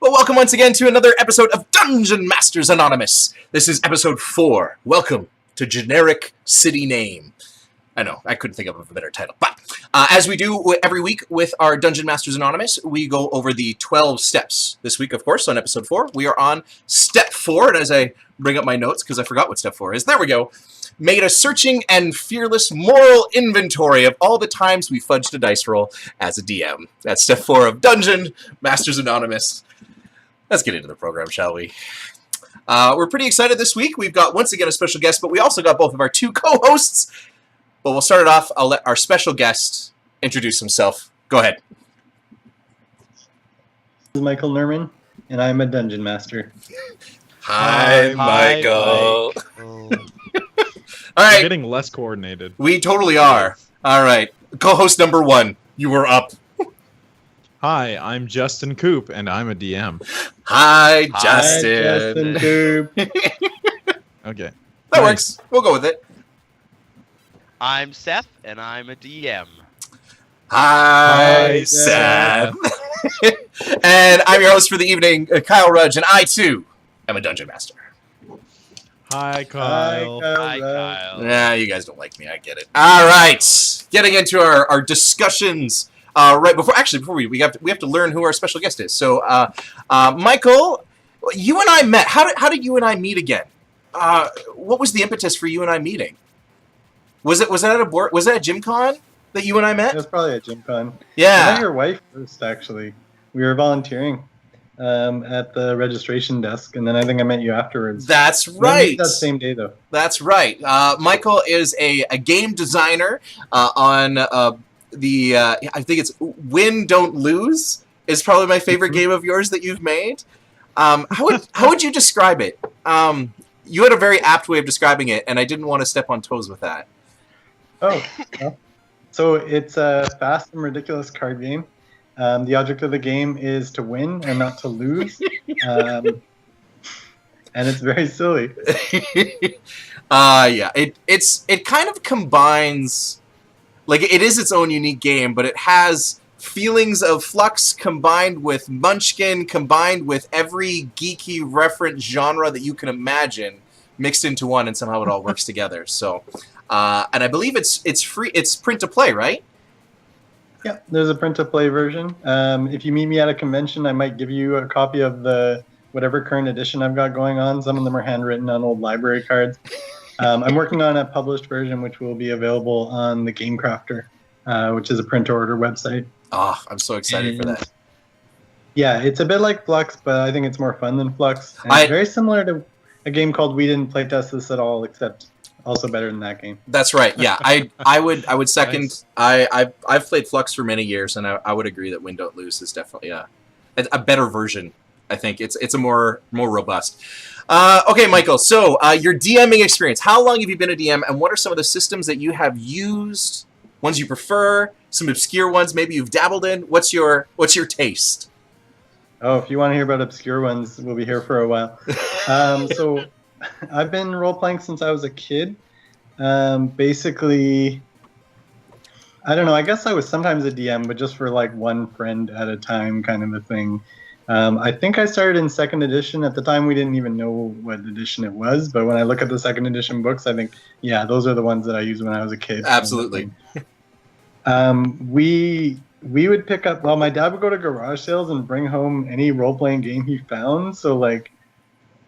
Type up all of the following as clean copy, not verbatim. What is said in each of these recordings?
Well, welcome once again to another episode of Dungeon Masters Anonymous. This is episode 4. Welcome to Generic City Name. I know, I couldn't think of a better title. But as we do every week with our Dungeon Masters Anonymous, we go over the 12 steps. This week, of course, on episode 4, we are on step 4. And as I bring up my notes, because I forgot what step 4 is, there we go. Made a searching and fearless moral inventory of all the times we fudged a dice roll as a DM. That's step 4 of Dungeon Masters Anonymous. Let's get into the program, shall we? We're pretty excited this week. We've got, once again, a special guest, but we also got both of our 2 co-hosts. But we'll start it off. I'll let our special guest introduce himself. Go ahead. This is Michael Nerman, and I'm a Dungeon Master. Hi, Michael. All right. We're getting less coordinated. We totally are. All right. Co-host number 1, you were up. Hi, I'm Justin Coop, and I'm a DM. Hi, Justin. Hi, Justin Coop. Okay. That works. We'll go with it. I'm Seth, and I'm a DM. Hi, Seth. And I'm your host for the evening, Kyle Rudge, and I, too, am a Dungeon Master. Hi, Kyle. Hi, Kyle. Nah, you guys don't like me. I get it. All right. Getting into our discussions. Right before we have to learn who our special guest is. So, Michael, you and I met. How did you and I meet again? What was the impetus for you and I meeting? Was it at a Gym Con that you and I met? It was probably a Gym Con. Yeah. I met your wife first, actually. We were volunteering at the registration desk, and then I think I met you afterwards. That's right. That same day, though. That's right. Michael is a game designer on I think it's Win Don't Lose is probably my favorite game of yours that you've made. How would you describe it? You had a very apt way of describing it, and I didn't want to step on toes with that. Oh, well. So it's a fast and ridiculous card game. The object of the game is to win and not to lose. And it's very silly. Yeah, it kind of combines, like, it is its own unique game, but it has feelings of Flux combined with Munchkin, combined with every geeky reference genre that you can imagine, mixed into one, and somehow it all works together. So, and I believe it's free. It's print to play, right? Yeah, there's a print to play version. If you meet me at a convention, I might give you a copy of the whatever current edition I've got going on. Some of them are handwritten on old library cards. I'm working on a published version, which will be available on the Game Crafter, which is a print order website. Oh, I'm so excited for that. Yeah, it's a bit like Flux, but I think it's more fun than Flux. And it's very similar to a game called We Didn't Playtest This at All, except also better than that game. That's right. Yeah, I would second. Nice. I've played Flux for many years, and I would agree that Win Don't Lose is definitely a better version. I think it's a more robust. Okay, Michael. So your DMing experience. How long have you been a DM, and what are some of the systems that you have used? Ones you prefer? Some obscure ones maybe you've dabbled in. What's your taste? Oh, if you want to hear about obscure ones, we'll be here for a while. So I've been role-playing since I was a kid. Basically, I don't know, I guess I was sometimes a DM, but just for like one friend at a time kind of a thing. I think I started in 2nd edition. At the time, we didn't even know what edition it was, but when I look at the 2nd edition books, I think, yeah, those are the ones that I used when I was a kid. Absolutely. We would pick up, well, my dad would go to garage sales and bring home any role-playing game he found. So, like,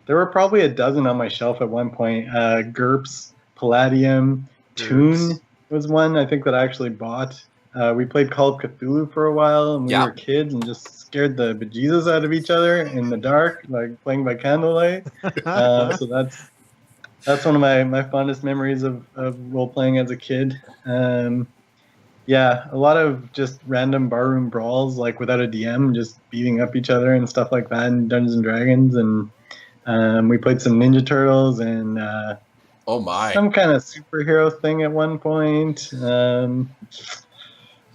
there were probably a dozen on my shelf at one point. GURPS, Palladium, Toon was one I think that I actually bought. We played Call of Cthulhu for a while, and we were kids and just scared the bejesus out of each other in the dark, like playing by candlelight. So that's one of my fondest memories of role-playing as a kid. Yeah, a lot of just random barroom brawls, like without a DM, just beating up each other and stuff like that in Dungeons and Dragons. And we played some Ninja Turtles and oh my, some kind of superhero thing at one point.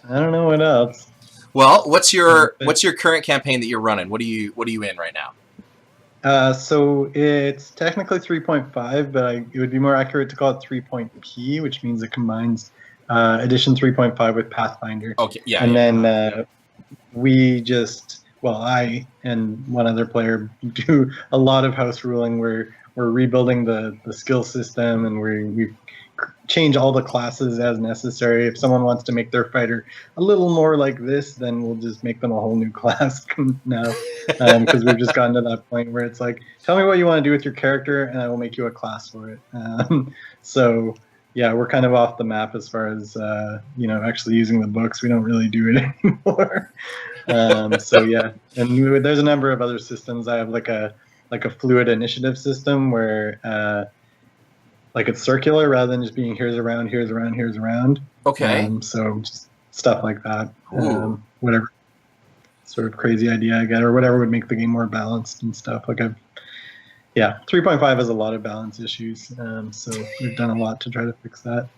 I don't know what else. Well, what's your current campaign that you're running? What are you in right now? So it's technically 3.5, but it would be more accurate to call it 3.P, which means it combines edition 3.5 with Pathfinder. Okay, yeah. And then we I and one other player do a lot of house ruling where we're rebuilding the skill system, and we change all the classes as necessary. If someone wants to make their fighter a little more like this, then we'll just make them a whole new class now, because we've just gotten to that point where it's like, tell me what you want to do with your character and I will make you a class for it. So yeah, we're kind of off the map as far as actually using the books. We don't really do it anymore. So yeah, and there's a number of other systems. I have like a fluid initiative system where like it's circular rather than just being here's around, here's around, here's around. Okay. So just stuff like that. Whatever sort of crazy idea I get, or whatever would make the game more balanced and stuff. 3.5 has a lot of balance issues. So we've done a lot to try to fix that.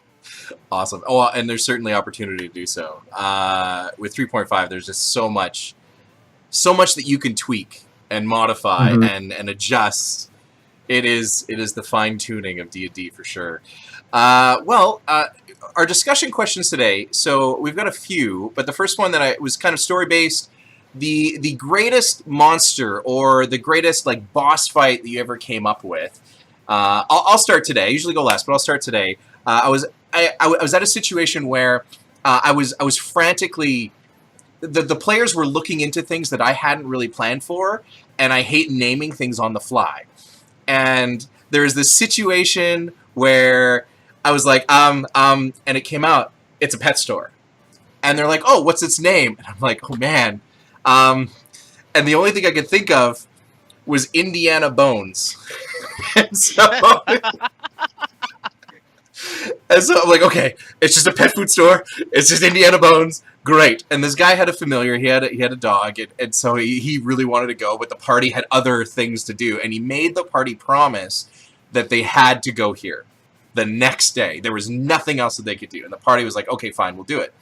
Awesome. Oh, and there's certainly opportunity to do so. With 3.5, there's just so much that you can tweak and modify and adjust. It is the fine tuning of D&D for sure. Our discussion questions today. So we've got a few, but the first one that was kind of story based. The greatest monster or the greatest like boss fight that you ever came up with. I'll start today. I usually go last, but I'll start today. I was at a situation where I was frantically. The players were looking into things that I hadn't really planned for, and I hate naming things on the fly. And there's this situation where I was like, and it came out, it's a pet store. And they're like, oh, what's its name? And I'm like, oh, man. And the only thing I could think of was Indiana Bones. and so I'm like, okay, it's just a pet food store. It's just Indiana Bones. Great. And this guy had a familiar. He had a dog, and so he really wanted to go, but the party had other things to do. And he made the party promise that they had to go here the next day. There was nothing else that they could do. And the party was like, okay, fine, we'll do it.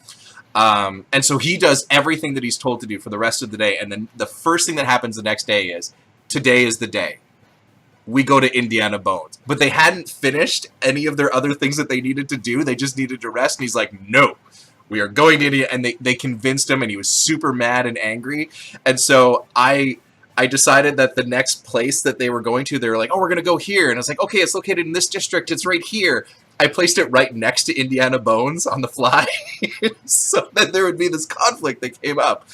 And so he does everything that he's told to do for the rest of the day. And then the first thing that happens the next day is, today is the day. We go to Indiana Bones. But they hadn't finished any of their other things that they needed to do. They just needed to rest. And he's like, no, we are going to Indiana. And they convinced him, and he was super mad and angry. And so I decided that the next place that they were going to, they were like, oh, we're going to go here. And I was like, okay, it's located in this district. It's right here. I placed it right next to Indiana Bones on the fly so that there would be this conflict that came up.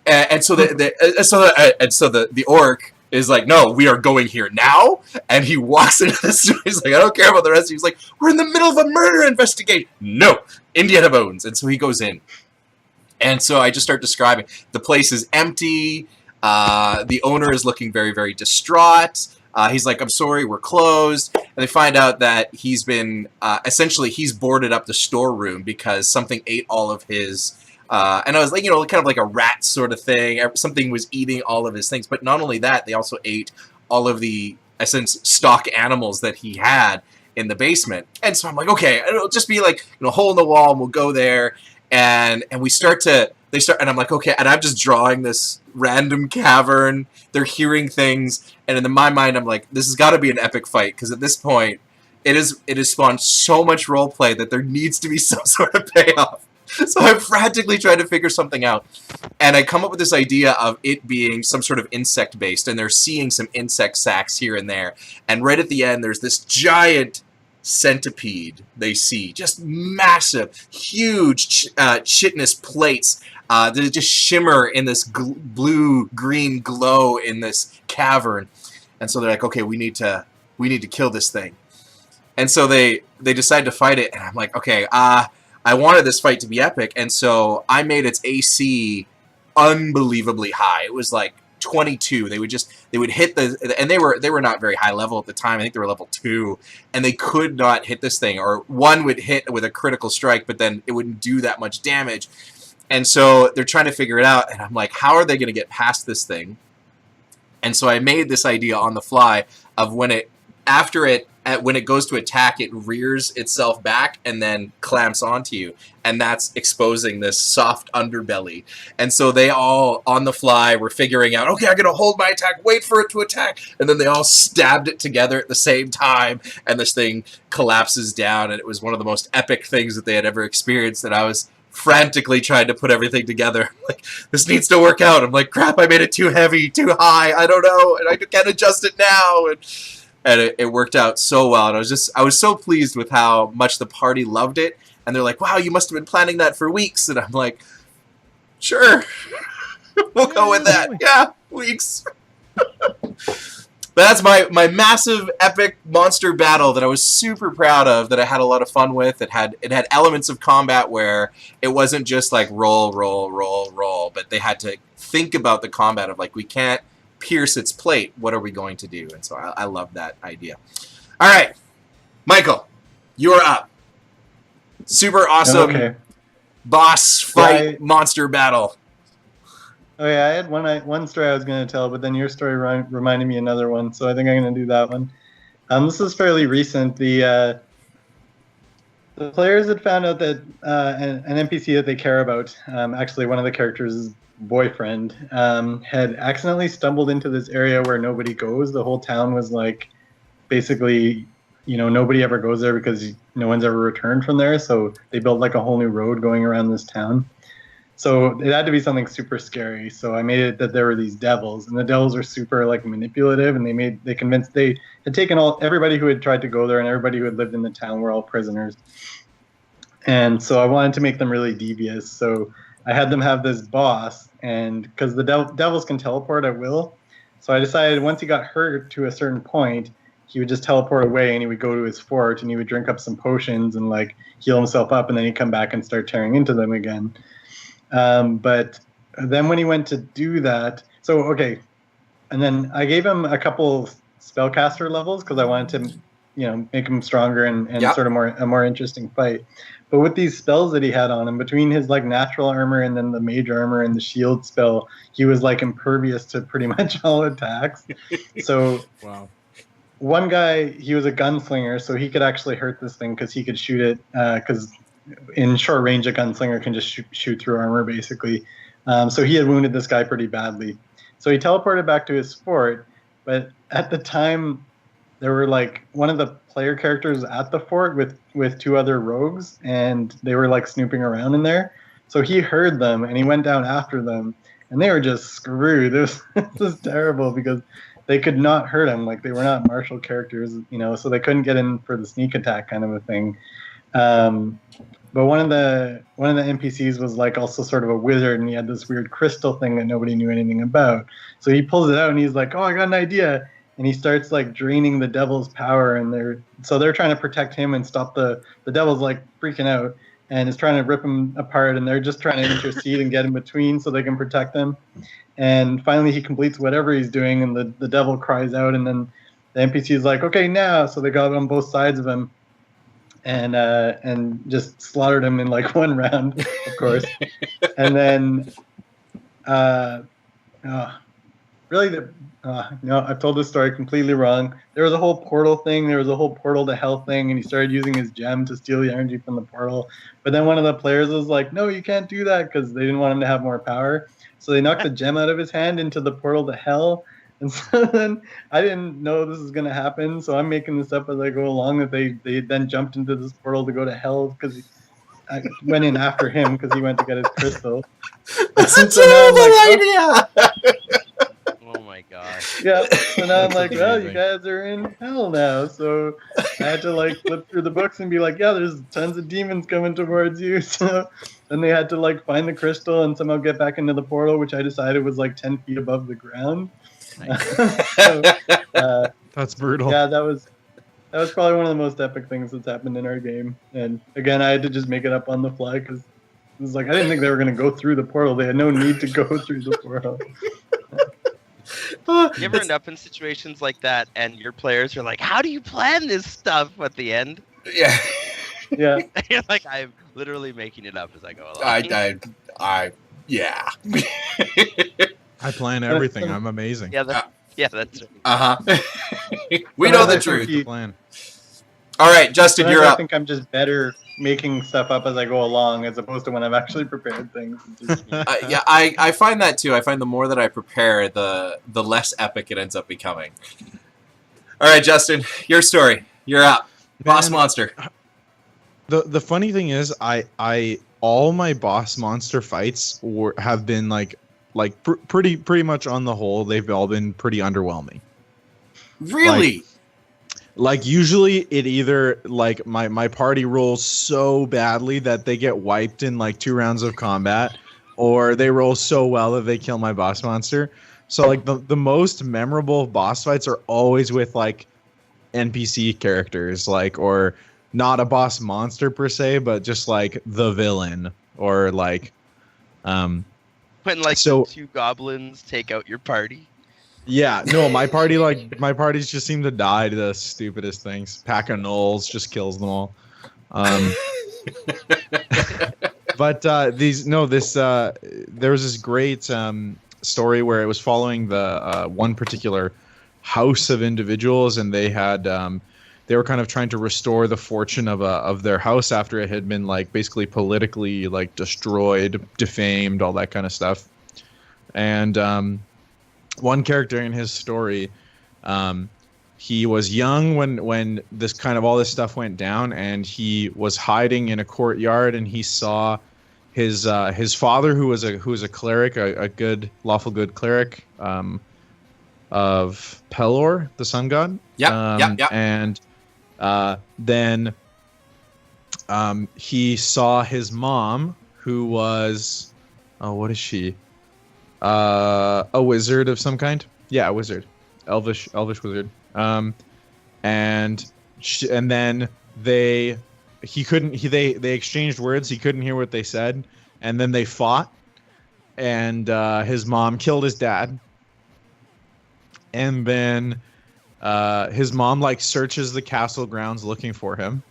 And so the orc is like, no, we are going here now. And he walks into the store. He's like, I don't care about the rest. He's like, we're in the middle of a murder investigation. No, Indiana Bones. And so he goes in. And so I just start describing. The place is empty. The owner is looking very, very distraught. He's like, I'm sorry, we're closed. And they find out that he's been, essentially, he's boarded up the storeroom because something ate all of his, and I was like, kind of like a rat sort of thing. Something was eating all of his things. But not only that, they also ate all of the, stock animals that he had in the basement. And so I'm like, okay, it'll just be like, hole in the wall, and we'll go there. And they start, and I'm like, okay, and I'm just drawing this random cavern. They're hearing things, and in my mind, I'm like, this has got to be an epic fight, because at this point, it has spawned so much roleplay that there needs to be some sort of payoff. So I'm frantically trying to figure something out, and I come up with this idea of it being some sort of insect-based, and they're seeing some insect sacks here and there, and right at the end, there's this giant centipede they see, just massive, huge chitinous plates that just shimmer in this blue-green glow in this cavern. And so they're like, okay, we need to kill this thing. And so they decide to fight it, and I'm like, okay, I wanted this fight to be epic, and so I made its AC unbelievably high. It was like 22. They would hit and they were not very high level at the time. I think they were level 2, and they could not hit this thing, or one would hit with a critical strike, but then it wouldn't do that much damage. And so they're trying to figure it out, and I'm like, how are they going to get past this thing? And so I made this idea on the fly of when it goes to attack, it rears itself back and then clamps onto you. And that's exposing this soft underbelly. And so they all, on the fly, were figuring out, okay, I'm going to hold my attack, wait for it to attack. And then they all stabbed it together at the same time. And this thing collapses down. And it was one of the most epic things that they had ever experienced. And I was frantically trying to put everything together. Like, this needs to work out. I'm like, crap, I made it too heavy, too high. I don't know, and I can't adjust it now. And it worked out so well. And I was so pleased with how much the party loved it. And they're like, wow, you must have been planning that for weeks. And I'm like, sure, we'll go with that. Yeah, weeks. But that's my massive epic monster battle that I was super proud of, that I had a lot of fun with. It had elements of combat where it wasn't just like roll, roll, roll, roll, but they had to think about the combat of like, we can't pierce its plate. What are we going to do? And so I love that idea. All right, Michael, you're up. Super awesome boss fight monster battle. Oh yeah, I had one story I was going to tell, but then your story reminded me another one, so I think I'm going to do that one. This is fairly recent. The players had found out that an NPC that they care about, actually one of the characters' boyfriend, had accidentally stumbled into this area where nobody goes. The whole town was like, basically, nobody ever goes there because no one's ever returned from there. So they built like a whole new road going around this town. So it had to be something super scary. So I made it that there were these devils, and the devils were super like manipulative, and they had taken everybody who had tried to go there and everybody who had lived in the town were all prisoners. And so I wanted to make them really devious. So I had them have this boss, and because the devils can teleport at will, so I decided once he got hurt to a certain point, he would just teleport away, and he would go to his fort, and he would drink up some potions and like heal himself up, and then he'd come back and start tearing into them again. But then when he went to do that, and then I gave him a couple spellcaster levels because I wanted to, make him stronger and sort of a more interesting fight. But with these spells that he had on him, between his like natural armor and then the mage armor and the shield spell, he was like impervious to pretty much all attacks. So wow. One guy, he was a gunslinger, so he could actually hurt this thing because he could shoot it, because in short range, a gunslinger can just shoot through armor, basically. So he had wounded this guy pretty badly. So he teleported back to his fort, but at the time, there were like one of the player characters at the fort with two other rogues, and they were like snooping around in there. So he heard them, and he went down after them, and they were just screwed. This was terrible because they could not hurt him. Like, they were not martial characters, so they couldn't get in for the sneak attack kind of a thing. But one of the NPCs was like also sort of a wizard, and he had this weird crystal thing that nobody knew anything about. So he pulls it out, and he's like, "Oh, I got an idea!" And he starts like draining the devil's power, and they're trying to protect him and stop the devil's like freaking out and is trying to rip him apart, and they're just trying to intercede and get in between so they can protect him. And finally, he completes whatever he's doing, and the devil cries out, and then the NPC is like, "Okay, now!" So they got on both sides of him. And just slaughtered him in like one round, of course. And then, no, I've told this story completely wrong. There was a whole portal thing. There was a whole portal to hell thing, and he started using his gem to steal the energy from the portal. But then one of the players was like, "No, you can't do that," because they didn't want him to have more power. So they knocked the gem out of his hand into the portal to hell. And so then I didn't know this was going to happen, so I'm making this up as I go along, that they then jumped into this portal to go to hell because I went in after him because he went to get his crystal. That's a terrible idea! Oh my gosh. Yeah, so now I'm like, well, you guys are in hell now, so I had to like flip through the books and be like, yeah, there's tons of demons coming towards you, so then they had to like find the crystal and somehow get back into the portal, which I decided was like 10 feet above the ground. So, that's brutal. Yeah, that was probably one of the most epic things that's happened in our game. And again, I had to just make it up on the fly because it was like I didn't think they were going to go through the portal. They had no need to go through the portal. You ever end up in situations like that and your players are like, "How do you plan this stuff?" at the end? Yeah. Yeah. You're like, "I'm literally making it up as I go along." Yeah. I plan everything. I'm amazing. Yeah, that's right. Uh-huh. We know the truth. The plan. All right, Justin, you're I up. think I'm just better making stuff up as I go along as opposed to when I've actually prepared things. Yeah, I find that too. I find the more that I prepare, the less epic it ends up becoming. All right, Justin, your story. You're up. Boss monster. The funny thing is, I all my boss monster fights have been pretty much on the whole, they've all been pretty underwhelming. Really? Like usually it either like my party rolls so badly that they get wiped in like 2 rounds of combat, or they roll so well that they kill my boss monster. So like the most memorable boss fights are always with like NPC characters, like, or not a boss monster per se, but just like the villain, or like when like the 2 goblins take out your party. Yeah, no, my parties just seem to die to the stupidest things. Pack of gnolls just kills them all. But there was this great story where it was following the one particular house of individuals, and they had they were kind of trying to restore the fortune of their house after it had been like basically politically like destroyed, defamed, all that kind of stuff. And one character in his story, he was young when this kind of all this stuff went down, and he was hiding in a courtyard, and he saw his father, who was a cleric, a good lawful good cleric of Pelor, the sun god. Yeah. And then he saw his mom, who was, what is she? A wizard of some kind. Yeah, a wizard, elvish wizard. And then they exchanged words. He couldn't hear what they said, and then they fought. And his mom killed his dad. And then his mom like searches the castle grounds looking for him,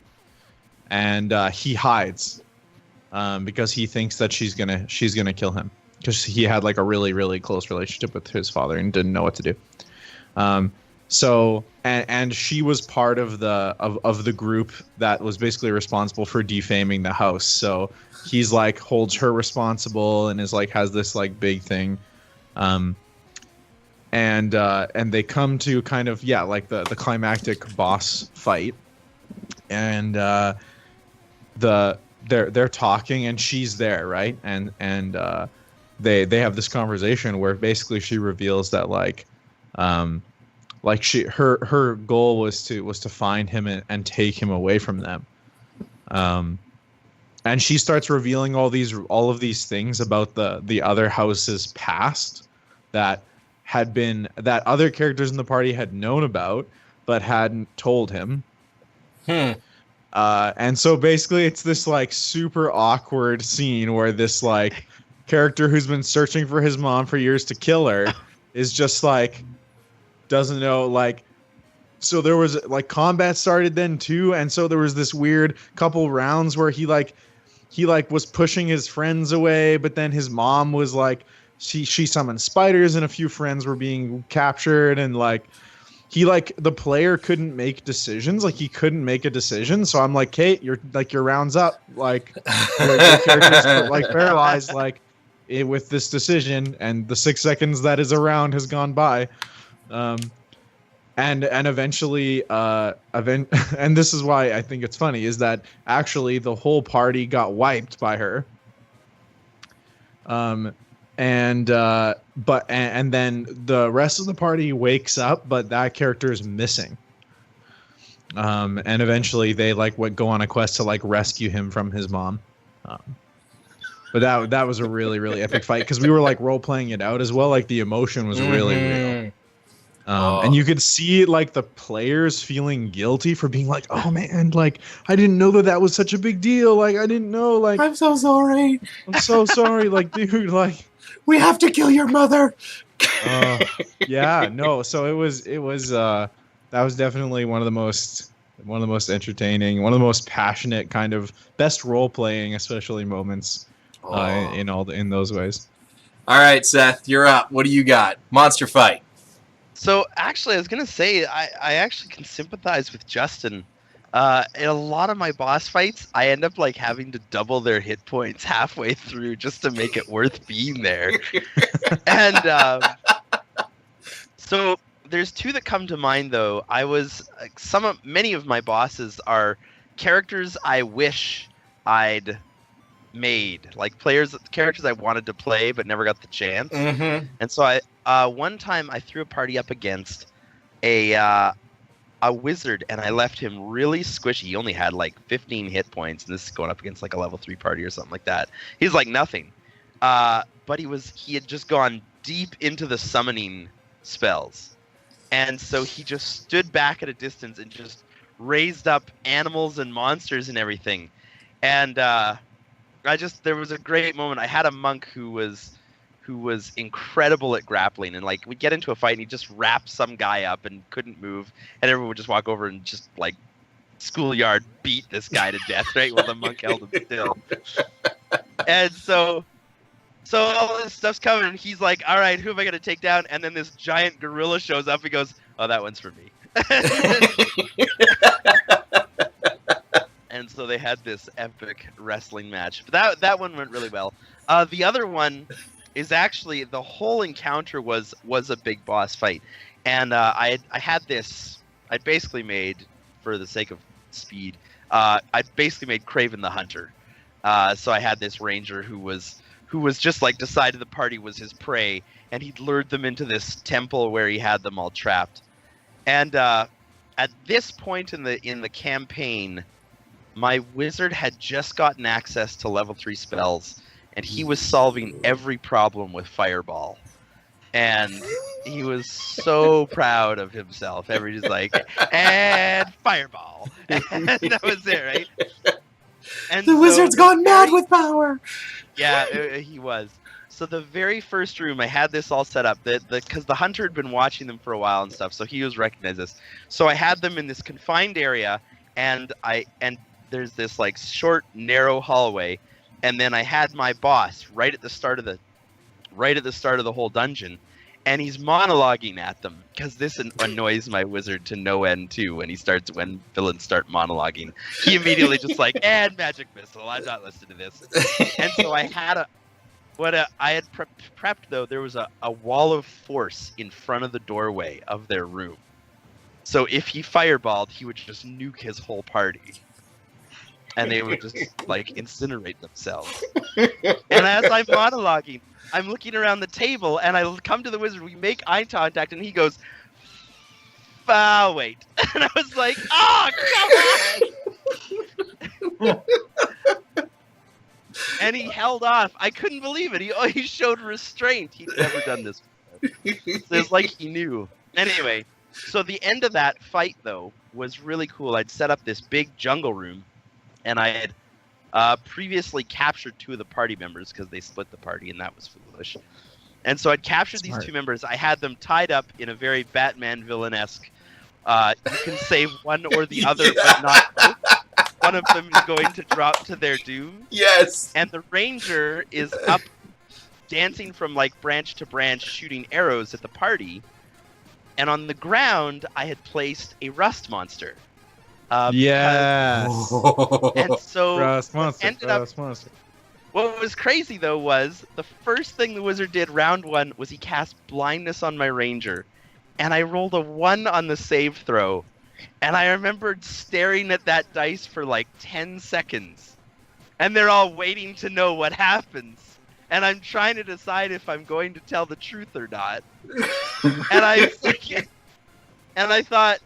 and he hides because he thinks that she's gonna kill him, because he had like a really, really close relationship with his father and didn't know what to do. So she was part of the group that was basically responsible for defaming the house. So he's like holds her responsible and is like has this like big thing. And they come to kind of like the climactic boss fight, and they're talking, and she's there, right? And they have this conversation where basically she reveals that her goal was to find him and take him away from them. And she starts revealing all of these things about the other house's past that other characters in the party had known about but hadn't told him. And so basically it's this like super awkward scene where this like character who's been searching for his mom for years to kill her is just like doesn't know, like, so there was like combat started then too, and so there was this weird couple rounds where he was pushing his friends away, but then his mom was like she summoned spiders, and a few friends were being captured, and like the player couldn't make decisions, like he couldn't make a decision. So I'm like, Kate, your round's up, like your character's like paralyzed with this decision, and the 6 seconds that is around has gone by. And eventually and this is why I think it's funny, is that actually the whole party got wiped by her. And then the rest of the party wakes up, but that character is missing. And eventually they would go on a quest to rescue him from his mom. But that was a really, really epic fight, because we were role playing it out as well. Like the emotion was really real. And you could see the players feeling guilty for being like, oh man, I didn't know that was such a big deal. I didn't know, I'm so sorry. I'm so sorry. Dude, we have to kill your mother. Yeah, no. So it was that was definitely one of the most entertaining, one of the most passionate, kind of best role playing, especially moments in those ways. All right, Seth, you're up. What do you got? Monster fight. So actually, I was gonna say I actually can sympathize with Justin. In a lot of my boss fights, I end up having to double their hit points halfway through just to make it worth being there. And so there's 2 that come to mind though. Many of my bosses are characters I wish I'd made, like characters I wanted to play but never got the chance. Mm-hmm. And so one time I threw a party up against a wizard, and I left him really squishy. He only had like 15 hit points, and this is going up against like a level 3 party or something like that. He's like nothing. But he had just gone deep into the summoning spells. And so he just stood back at a distance and just raised up animals and monsters and everything. And there was a great moment. I had a monk who was incredible at grappling, and like we'd get into a fight and he'd just wrap some guy up and couldn't move, and everyone would just walk over and just like schoolyard beat this guy to death, right, while the monk held him still. And so all this stuff's coming, and he's like, all right, who am I going to take down? And then this giant gorilla shows up. He goes, oh, that one's for me. And so they had this epic wrestling match. But that one went really well. The other one is actually, the whole encounter was a big boss fight. And I had this, I basically made, for the sake of speed, I basically made Kraven the Hunter. So I had this ranger who was just like decided the party was his prey, and he'd lured them into this temple where he had them all trapped. And at this point in the campaign, my wizard had just gotten access to level 3 spells, and he was solving every problem with Fireball. And he was so proud of himself. Everybody's like, and Fireball. And that was it, right? And The wizard's gone mad with power. Yeah, he was. So the very first room, I had this all set up because the hunter had been watching them for a while and stuff, so he was recognized this. So I had them in this confined area, and there's this like short, narrow hallway, and then I had my boss right at the start of the whole dungeon, and he's monologuing at them, because this annoys my wizard to no end too. When villains start monologuing, he immediately just like, and magic missile, I'm not listening to this. And so I had I had prepped though, there was a wall of force in front of the doorway of their room. So if he fireballed, he would just nuke his whole party. And they would just like incinerate themselves. And as I'm monologuing, I'm looking around the table, and I come to the wizard. We make eye contact, and he goes, wait. And I was like, oh, come on! And he held off. I couldn't believe it. He showed restraint. He'd never done this before. So it's like he knew. Anyway, so the end of that fight, though, was really cool. I'd set up this big jungle room, and I had previously captured 2 of the party members because they split the party, and that was foolish. And so I'd captured these 2 members. I had them tied up in a very Batman villain-esque. You can save one or the other, but not both. One of them is going to drop to their doom. Yes. And the ranger is up dancing from like branch to branch, shooting arrows at the party. And on the ground, I had placed a rust monster. Yes. And so Rust monster. ended up, Rust monster. what was crazy though was the first thing the wizard did round 1 was he cast blindness on my ranger, and I rolled a 1 on the save throw, and I remembered staring at that dice for like 10 seconds, and they're all waiting to know what happens, and I'm trying to decide if I'm going to tell the truth or not. And I thought,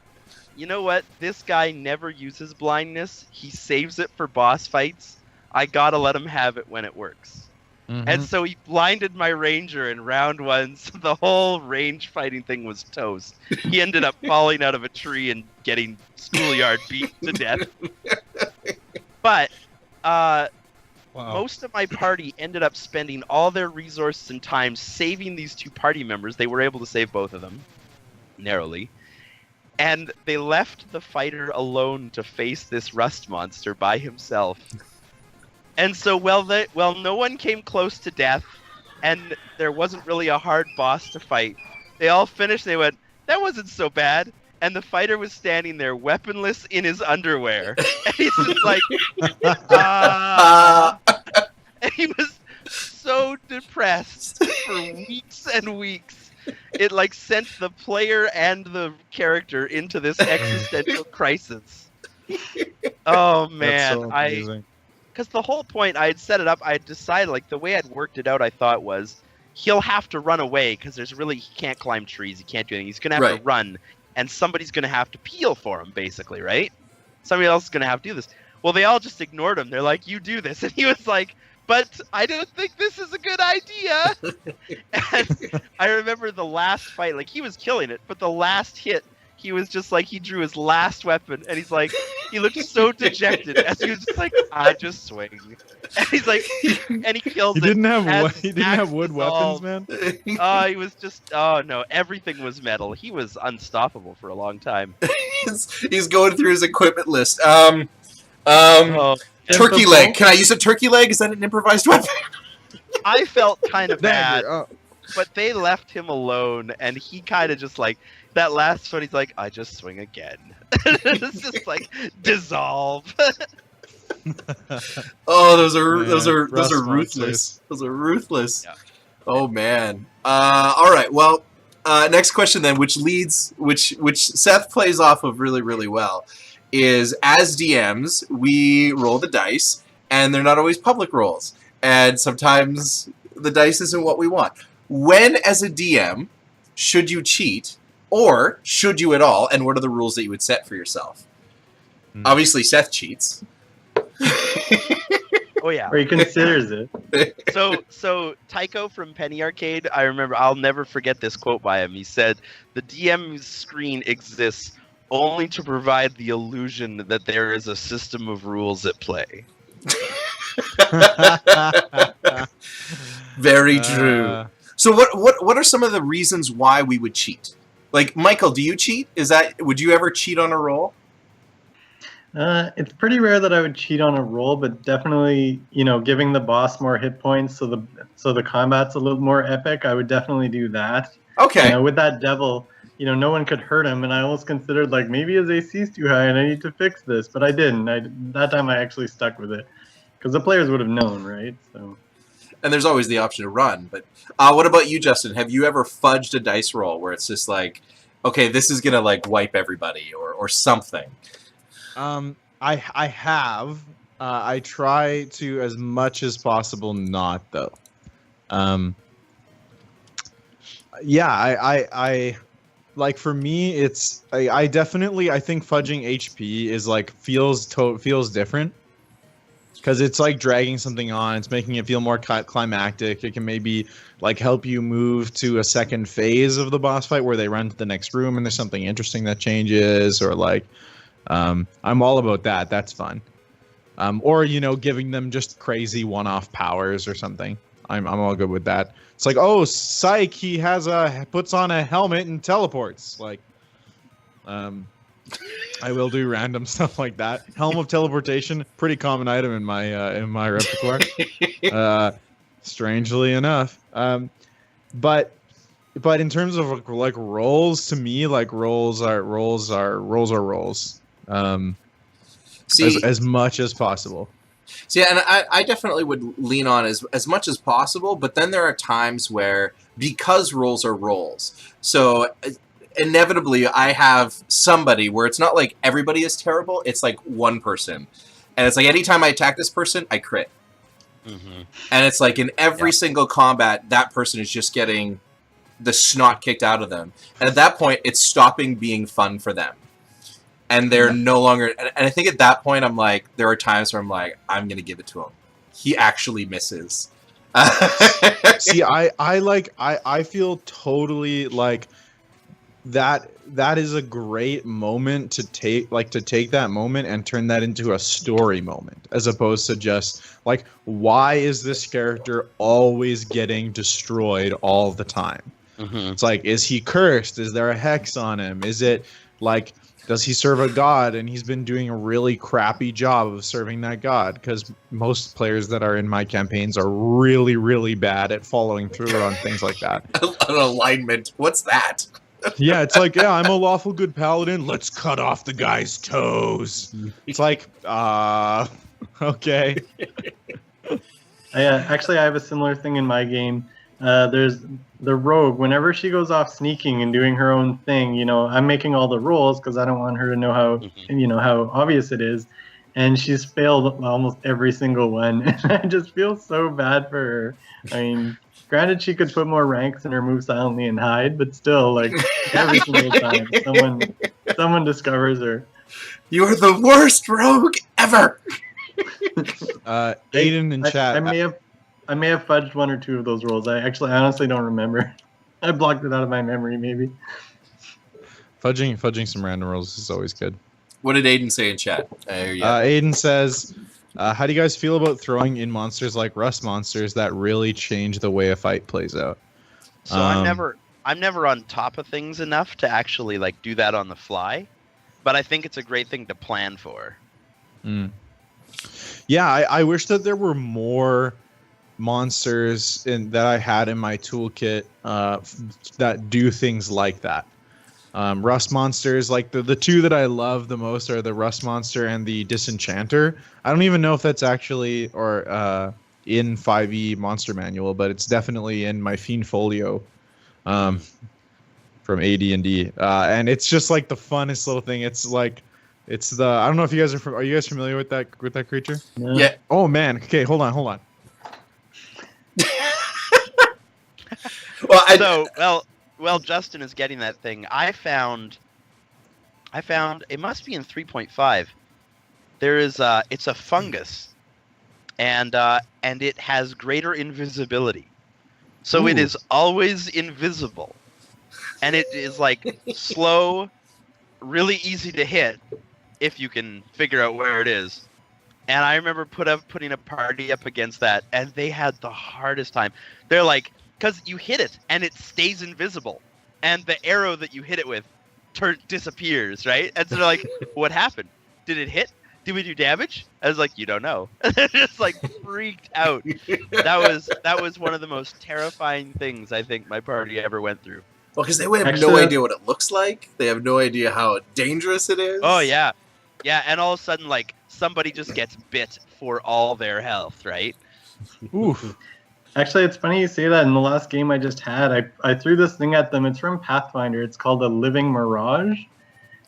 you know what? This guy never uses blindness. He saves it for boss fights. I gotta let him have it when it works. Mm-hmm. And so he blinded my ranger in round 1, so the whole range fighting thing was toast. He ended up falling out of a tree and getting schoolyard beat to death. But most of my party ended up spending all their resources and time saving these 2 party members. They were able to save both of them, narrowly. And they left the fighter alone to face this rust monster by himself. And so, no one came close to death, and there wasn't really a hard boss to fight. They all finished, they went, that wasn't so bad. And the fighter was standing there, weaponless in his underwear. And he's just like, And he was so depressed for weeks and weeks. It like sent the player and the character into this existential crisis. Oh man, because the whole point I had set it up, I had decided like the way I'd worked it out, I thought was he'll have to run away because he can't climb trees, he can't do anything. He's gonna have to run, and somebody's gonna have to peel for him, basically, right? Somebody else is gonna have to do this. Well, they all just ignored him. They're like, "You do this," and he was like, "But I don't think this is a good idea." And I remember the last fight, like he was killing it, but the last hit, he was just like, he drew his last weapon, and he's like, he looked so dejected as he was just like, "I just swing," and he's like, and he kills it. He didn't have wood weapons, man. He was just, oh no, everything was metal. He was unstoppable for a long time. He's going through his equipment list. Oh, Turkey leg. Can I use a turkey leg? Is that an improvised weapon? I felt kind of bad, Oh. but they left him alone, and he kind of just like, that last one, he's like, "I just swing again." It's just like, dissolve. Oh, those are Rust ruthless. monsters. Those are ruthless. Yeah. Oh man. All right. Well, next question then, which Seth plays off of really, really well, is as DMs we roll the dice, and they're not always public rolls, and sometimes the dice isn't what we want. When, as a DM, should you cheat, or should you at all? And what are the rules that you would set for yourself? Obviously, Seth cheats. Oh yeah. Or he considers it. So Tycho from Penny Arcade, I remember, I'll never forget this quote by him. He said, "The DM's screen exists only to provide the illusion that there is a system of rules at play." Very true. So what are some of the reasons why we would cheat? Like, Michael, do you cheat? Would you ever cheat on a roll? It's pretty rare that I would cheat on a roll, but definitely, giving the boss more hit points so the combat's a little more epic, I would definitely do that. Okay. With that devil, no one could hurt him, and I almost considered like maybe his AC is too high and I need to fix this, but I didn't. That time I actually stuck with it because the players would have known, right? So. And there's always the option to run. But what about you, Justin? Have you ever fudged a dice roll where it's just like, okay, this is gonna like wipe everybody or something? I have. I try to as much as possible not though. Yeah, I like, for me, it's I definitely, I think fudging HP is like feels different because it's like dragging something on. It's making it feel more climactic. It can maybe like help you move to a second phase of the boss fight where they run to the next room and there's something interesting that changes, or like I'm all about that. That's fun. Or giving them just crazy one-off powers or something. I'm all good with that. It's like, oh, psych, he puts on a helmet and teleports. Like, I will do random stuff like that. Helm of teleportation, pretty common item in my repertoire. Strangely enough, but in terms of like roles, to me, like roles are roles. As much as possible. See, and I definitely would lean on as much as possible, but then there are times where, because roles are roles, so inevitably I have somebody where it's not like everybody is terrible, it's like one person. And it's like anytime I attack this person, I crit. Mm-hmm. And it's like in every single combat, that person is just getting the snot kicked out of them. And at that point, it's stopping being fun for them. And they're no longer, and I think at that point, I'm like, there are times where I'm like, I'm going to give it to him. He actually misses. See, I feel totally like that is a great moment to take that moment and turn that into a story moment, as opposed to just like, why is this character always getting destroyed all the time? Mm-hmm. It's like, is he cursed? Is there a hex on him? Is it like, does he serve a god and he's been doing a really crappy job of serving that god? Because most players that are in my campaigns are really, really bad at following through on things like that. An alignment. What's that? Yeah, it's like, yeah, I'm a lawful good paladin. Let's cut off the guy's toes. It's like, okay. Actually, I have a similar thing in my game. There's the rogue. Whenever she goes off sneaking and doing her own thing, I'm making all the rolls because I don't want her to know how, how obvious it is. and she's failed almost every single one. And I just feel so bad for her. I mean, granted, she could put more ranks in her move silently and hide, but still, like every single time, someone discovers her. You are the worst rogue ever. Aiden in chat. I may have fudged one or two of those rolls. I honestly don't remember. I blocked it out of my memory, maybe. Fudging some random rolls is always good. What did Aiden say in chat? Aiden says, how do you guys feel about throwing in monsters like rust monsters that really change the way a fight plays out? So I'm never on top of things enough to actually like do that on the fly, but I think it's a great thing to plan for. Yeah, I wish that there were more monsters that I had in my toolkit that do things like that. Rust monsters, like the two that I love the most are the Rust Monster and the Disenchanter. I don't even know if that's actually in 5e Monster Manual, but it's definitely in my Fiend Folio from AD&D. And it's just like the funnest little thing. It's like I don't know if you guys are you guys familiar with that creature? No. Yeah. Oh man. Okay, hold on. Well, Justin is getting that thing. I found it must be in 3.5. There is it's a fungus, and it has greater invisibility, so it is always invisible, and it is like slow, really easy to hit if you can figure out where it is. And I remember putting a party up against that, and they had the hardest time. They're like, because you hit it and it stays invisible, and the arrow that you hit it with disappears, right? And so they're like, "What happened? Did it hit? Did we do damage?" I was like, "You don't know." They're just like freaked out. That was one of the most terrifying things I think my party ever went through. Well, because they would have no idea what it looks like. They have no idea how dangerous it is. Oh yeah, and all of a sudden, like somebody just gets bit for all their health, right? Oof. Actually, it's funny you say that. In the last game I just had, I threw this thing at them. It's from Pathfinder. It's called a Living Mirage.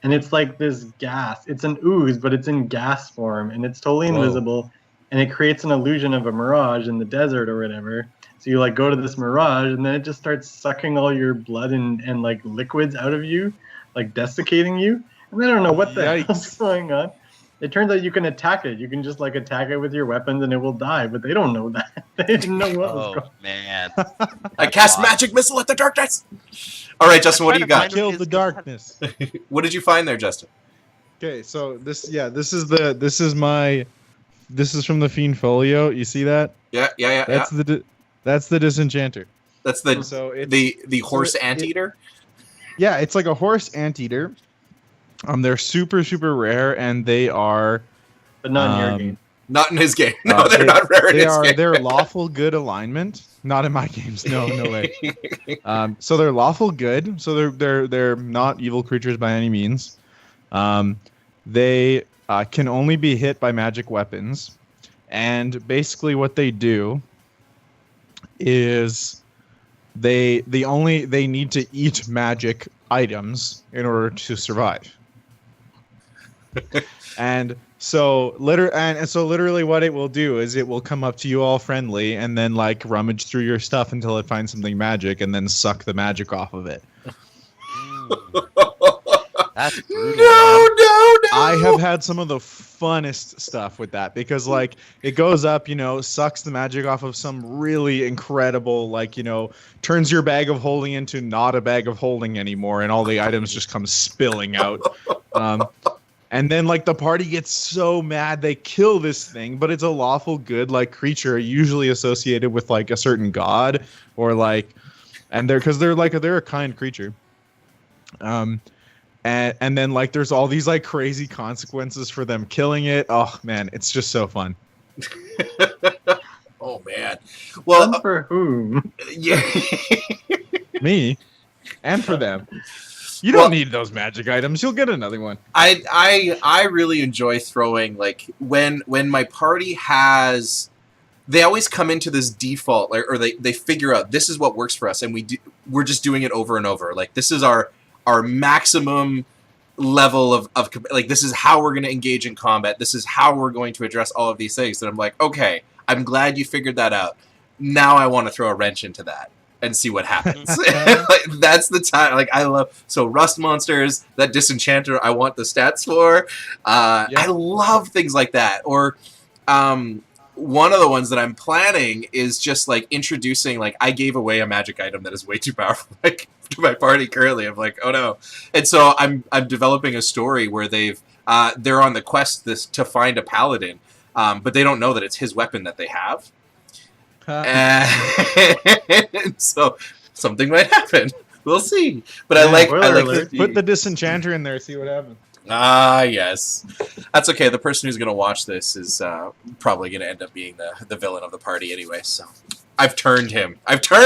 And it's like this gas. It's an ooze, but it's in gas form. And it's totally invisible. And it creates an illusion of a mirage in the desert or whatever. So you like go to this mirage, and then it just starts sucking all your blood and like liquids out of you, like desiccating you. And I don't know what the hell's going on. It turns out you can attack it. You can just like attack it with your weapons and it will die, but they don't know that. They didn't know what was going on. Oh, man. I cast magic missile at the darkness. All right, Justin, what do you got? Kill the darkness. What did you find there, Justin? Okay, so this is from the Fiend Folio. You see that? Yeah. That's the Disenchanter. That's the horse anteater. Yeah, it's like a horse anteater. They're super, super rare, and they are... But not in your game. Not in his game. No, they're not rare in his game. They're lawful good alignment. Not in my games. No way. So they're lawful good. So they're not evil creatures by any means. They can only be hit by magic weapons. And basically what they do is they need to eat magic items in order to survive. And so literally what it will do is it will come up to you all friendly and then like rummage through your stuff until it finds something magic and then suck the magic off of it. That's brutal. No. I have had some of the funnest stuff with that because like it goes up, sucks the magic off of some really incredible, like, turns your bag of holding into not a bag of holding anymore, and all the items just come spilling out. And then like the party gets so mad they kill this thing, but it's a lawful good like creature, usually associated with like a certain god or like, and they're a kind creature. And then like there's all these like crazy consequences for them killing it. Oh man, it's just so fun. Oh man. Well, Fun for whom? Yeah. Me and for them. You don't need those magic items. You'll get another one. I really enjoy throwing, like when my party has, they always come into this default, like, or they figure out this is what works for us, and we're just doing it over and over. Like this is our maximum level of like, this is how we're going to engage in combat. This is how we're going to address all of these things. And I'm like, okay, I'm glad you figured that out. Now I want to throw a wrench into that and see what happens. Like, that's the time. Like, I love, so Rust Monsters, that Disenchanted, I want the stats for. I love things like that. Or one of the ones that I'm planning is just like introducing, like, I gave away a magic item that is way too powerful, like, to my party currently. I'm like, oh no. And so I'm developing a story where they're on the quest to find a paladin, but they don't know that it's his weapon that they have. And so something might happen. We'll see. But I like put the Disenchanter in there, see what happens. Ah, yes. That's okay. The person who's going to watch this is probably going to end up being the villain of the party anyway. So I've turned him against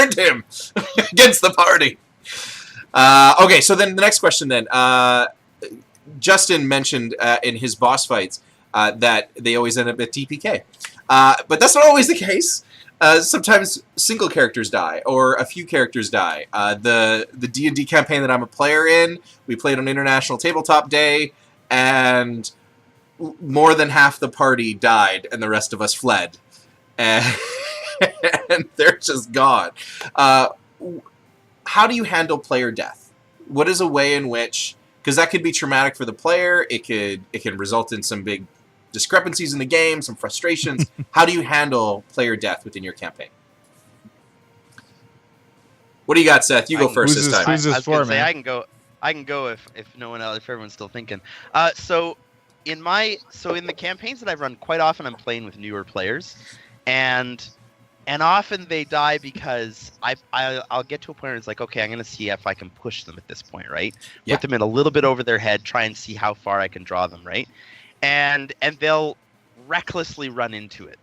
the party. Okay, so then the next question then. Justin mentioned in his boss fights that they always end up at TPK. But that's not always the case. Sometimes single characters die, or a few characters die. The D&D campaign that I'm a player in, we played on International Tabletop Day, and more than half the party died, and the rest of us fled. And, and they're just gone. How do you handle player death? What is a way in which, because that could be traumatic for the player, it can result in some big discrepancies in the game, some frustrations. How do you handle player death within your campaign? What do you got, Seth? You go first this time. I was gonna say, I can go if no one else, if everyone's still thinking. So in the campaigns that I've run, quite often I'm playing with newer players, and often they die because I'll get to a point where it's like, okay, I'm gonna see if I can push them at this point, right? Yeah. Put them in a little bit over their head, try and see how far I can draw them, right? And they'll recklessly run into it.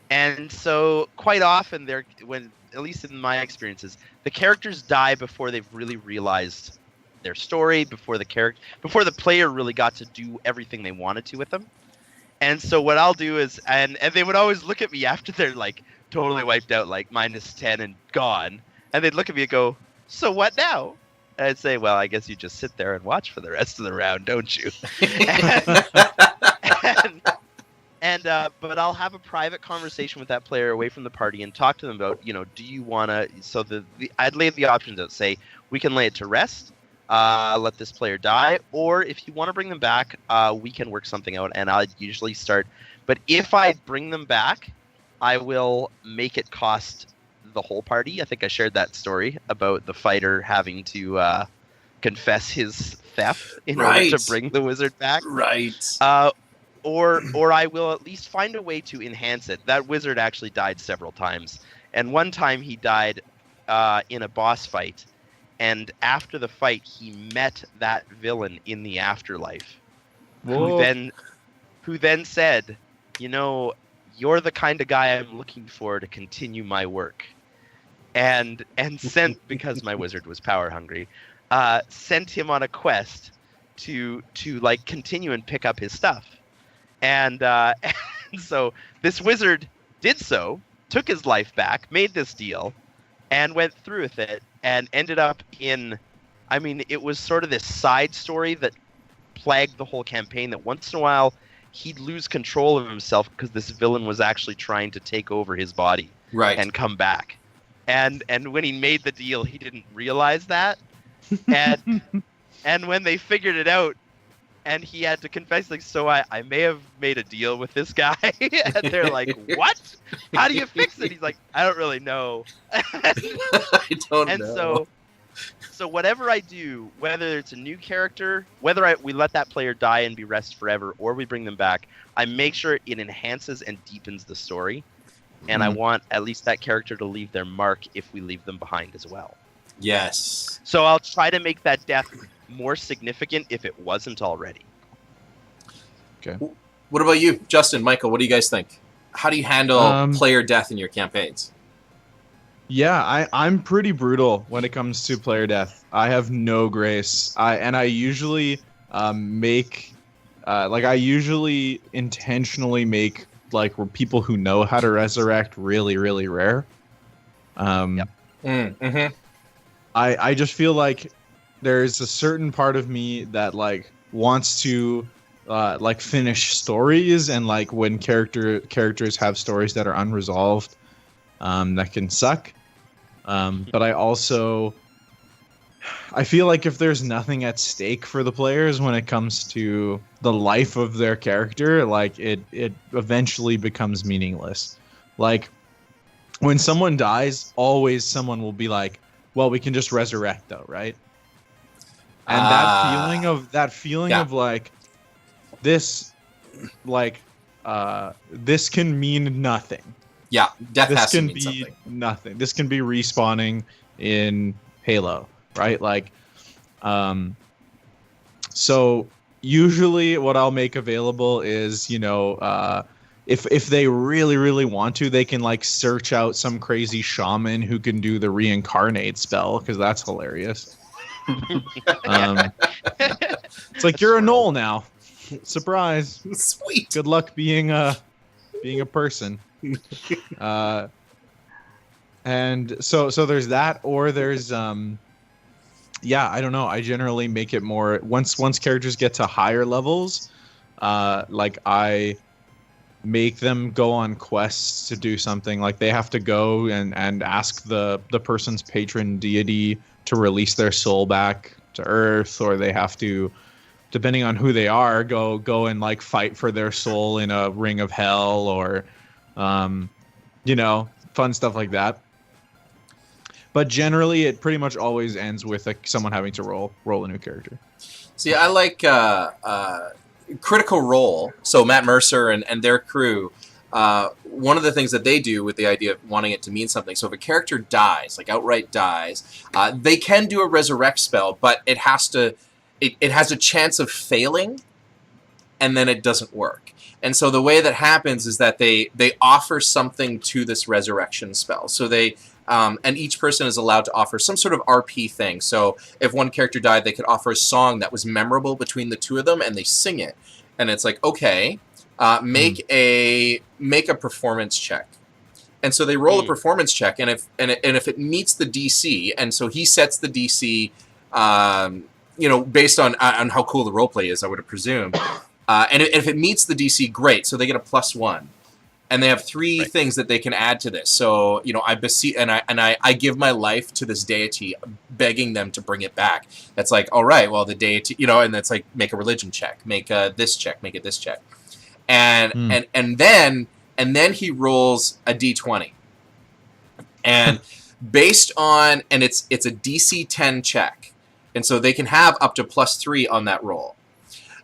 And so quite often at least in my experiences, the characters die before they've really realized their story, before the player really got to do everything they wanted to with them. And so what I'll do is, and they would always look at me after they're like totally wiped out, like -10 and gone, and they'd look at me and go, so what now? And I'd say, well, I guess you just sit there and watch for the rest of the round, don't you? But I'll have a private conversation with that player away from the party and talk to them about, do you want to, so I'd lay the options out, say, we can lay it to rest, let this player die, or if you want to bring them back, we can work something out, and I'd usually start, but if I bring them back, I will make it cost the whole party. I think I shared that story about the fighter having to confess his theft in order to bring the wizard back. Right. Or I will at least find a way to enhance it. That wizard actually died several times, and one time he died in a boss fight, and after the fight he met that villain in the afterlife, who then said, you're the kind of guy I'm looking for to continue my work. And sent, because my wizard was power hungry, sent him on a quest to like continue and pick up his stuff. And so this wizard did so, took his life back, made this deal, and went through with it, and ended up it was sort of this side story that plagued the whole campaign, that once in a while he'd lose control of himself because this villain was actually trying to take over his body and come back. And when he made the deal, he didn't realize that. And when they figured it out, and he had to confess, like, so I may have made a deal with this guy. And they're like, what? How do you fix it? He's like, I don't really know. I don't know. So whatever I do, whether it's a new character, whether we let that player die and be rest forever, or we bring them back, I make sure it enhances and deepens the story. And I want at least that character to leave their mark if we leave them behind as well. Yes. So I'll try to make that death more significant if it wasn't already. Okay. What about you, Justin, Michael? What do you guys think? How do you handle player death in your campaigns? Yeah, I'm pretty brutal when it comes to player death. I have no grace. I usually I usually intentionally make where people who know how to resurrect really, really rare. I just feel like there's a certain part of me that wants to like finish stories, and like when characters have stories that are unresolved, that can suck. But I feel like if there's nothing at stake for the players when it comes to the life of their character, like it eventually becomes meaningless. Like when someone dies, always someone will be like, well, we can just resurrect though, right? And that feeling of like this, like this can mean nothing. Yeah, death This has to can mean be something. nothing. This can be respawning in Halo, right? Like, so usually what I'll make available is, if they really, really want to, they can like search out some crazy shaman who can do the reincarnate spell, because that's hilarious. It's like, you're a knoll now. Surprise. Sweet. Good luck being a person. And so there's that, or there's I don't know. I generally make it more once characters get to higher levels, like I make them go on quests to do something. Like they have to go and ask the person's patron deity to release their soul back to Earth, or they have to, depending on who they are, go and like fight for their soul in a ring of hell, or fun stuff like that. But generally, it pretty much always ends with someone having to roll a new character. See, I like Critical Role. So Matt Mercer and their crew, one of the things that they do with the idea of wanting it to mean something. So if a character dies, like outright dies, they can do a resurrect spell, but it has a chance of failing, and then it doesn't work. And so the way that happens is that they offer something to this resurrection spell. So they and each person is allowed to offer some sort of RP thing. So if one character died, they could offer a song that was memorable between the two of them, and they sing it. And it's like, okay, make a performance check. And so they roll a performance check, and if it meets the DC, and so he sets the DC, based on how cool the roleplay is, I would presume. And if it meets the DC, great. So they get a +1, and they have 3 things that they can add to this. So I give my life to this deity, begging them to bring it back. That's like, all right, well the deity, and that's like, make a religion check, make this check, make it this check, and then he rolls a D20, and based on, and it's a DC 10 check, and so they can have up to +3 on that roll.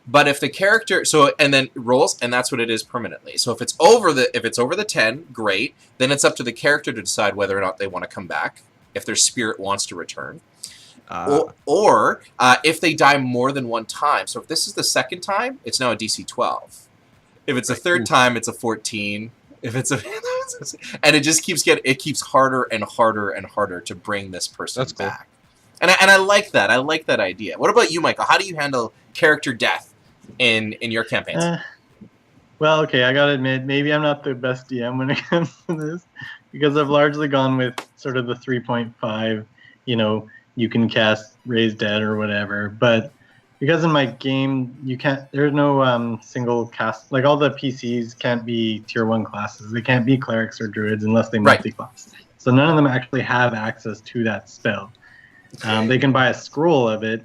But if the character, and then rolls, and that's what it is permanently. So if it's over the 10, great. Then it's up to the character to decide whether or not they want to come back, if their spirit wants to return, or if they die more than one time. So if this is the second time, it's now a DC 12. If it's a third time, it's a 14. If it's and it just keeps harder and harder and harder to bring this person back. And I like that. I like that idea. What about you, Michael? How do you handle character death in your campaigns? Well, okay, I gotta admit, maybe I'm not the best DM when it comes to this, because I've largely gone with sort of the 3.5, you can cast Raise Dead or whatever. But because in my game, there's no single cast, like all the PCs can't be tier 1 classes. They can't be clerics or druids unless they multi-class. So none of them actually have access to that spell. They can buy a scroll of it,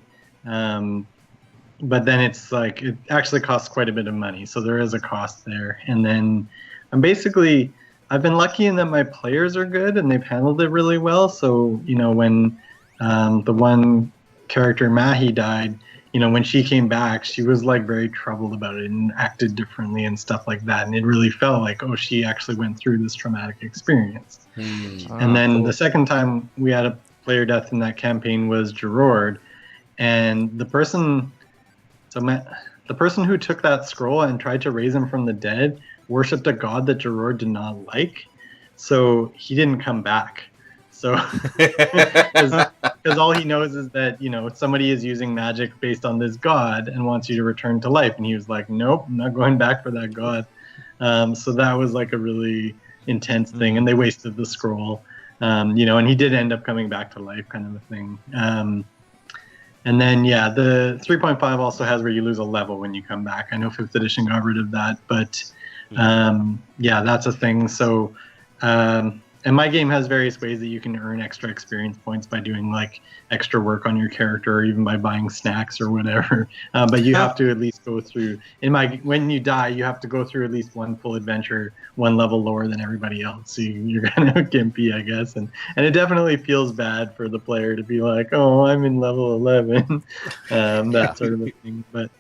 but then it's like, it actually costs quite a bit of money, so there is a cost there. And then I've been lucky in that my players are good and they've handled it really well. So when the one character Mahi died, when she came back, she was like very troubled about it and acted differently and stuff like that, and it really felt like, oh, she actually went through this traumatic experience. And then the second time we had a player death in that campaign was Gerard, and the person who took that scroll and tried to raise him from the dead worshipped a god that Gerard did not like, so he didn't come back. So because all he knows is that somebody is using magic based on this god and wants you to return to life, and he was like, nope, I'm not going back for that god. So that was like a really intense thing, and they wasted the scroll. And he did end up coming back to life, kind of a thing. And then, yeah, the 3.5 also has where you lose a level when you come back. I know 5th edition got rid of that, but yeah, that's a thing. So, and my game has various ways that you can earn extra experience points by doing like extra work on your character, or even by buying snacks or whatever. But you have to at least go through. When you die, you have to go through at least one full adventure, one level lower than everybody else. So you're kind of gimpy, I guess, and it definitely feels bad for the player to be like, oh, I'm in level 11, that sort of a thing. But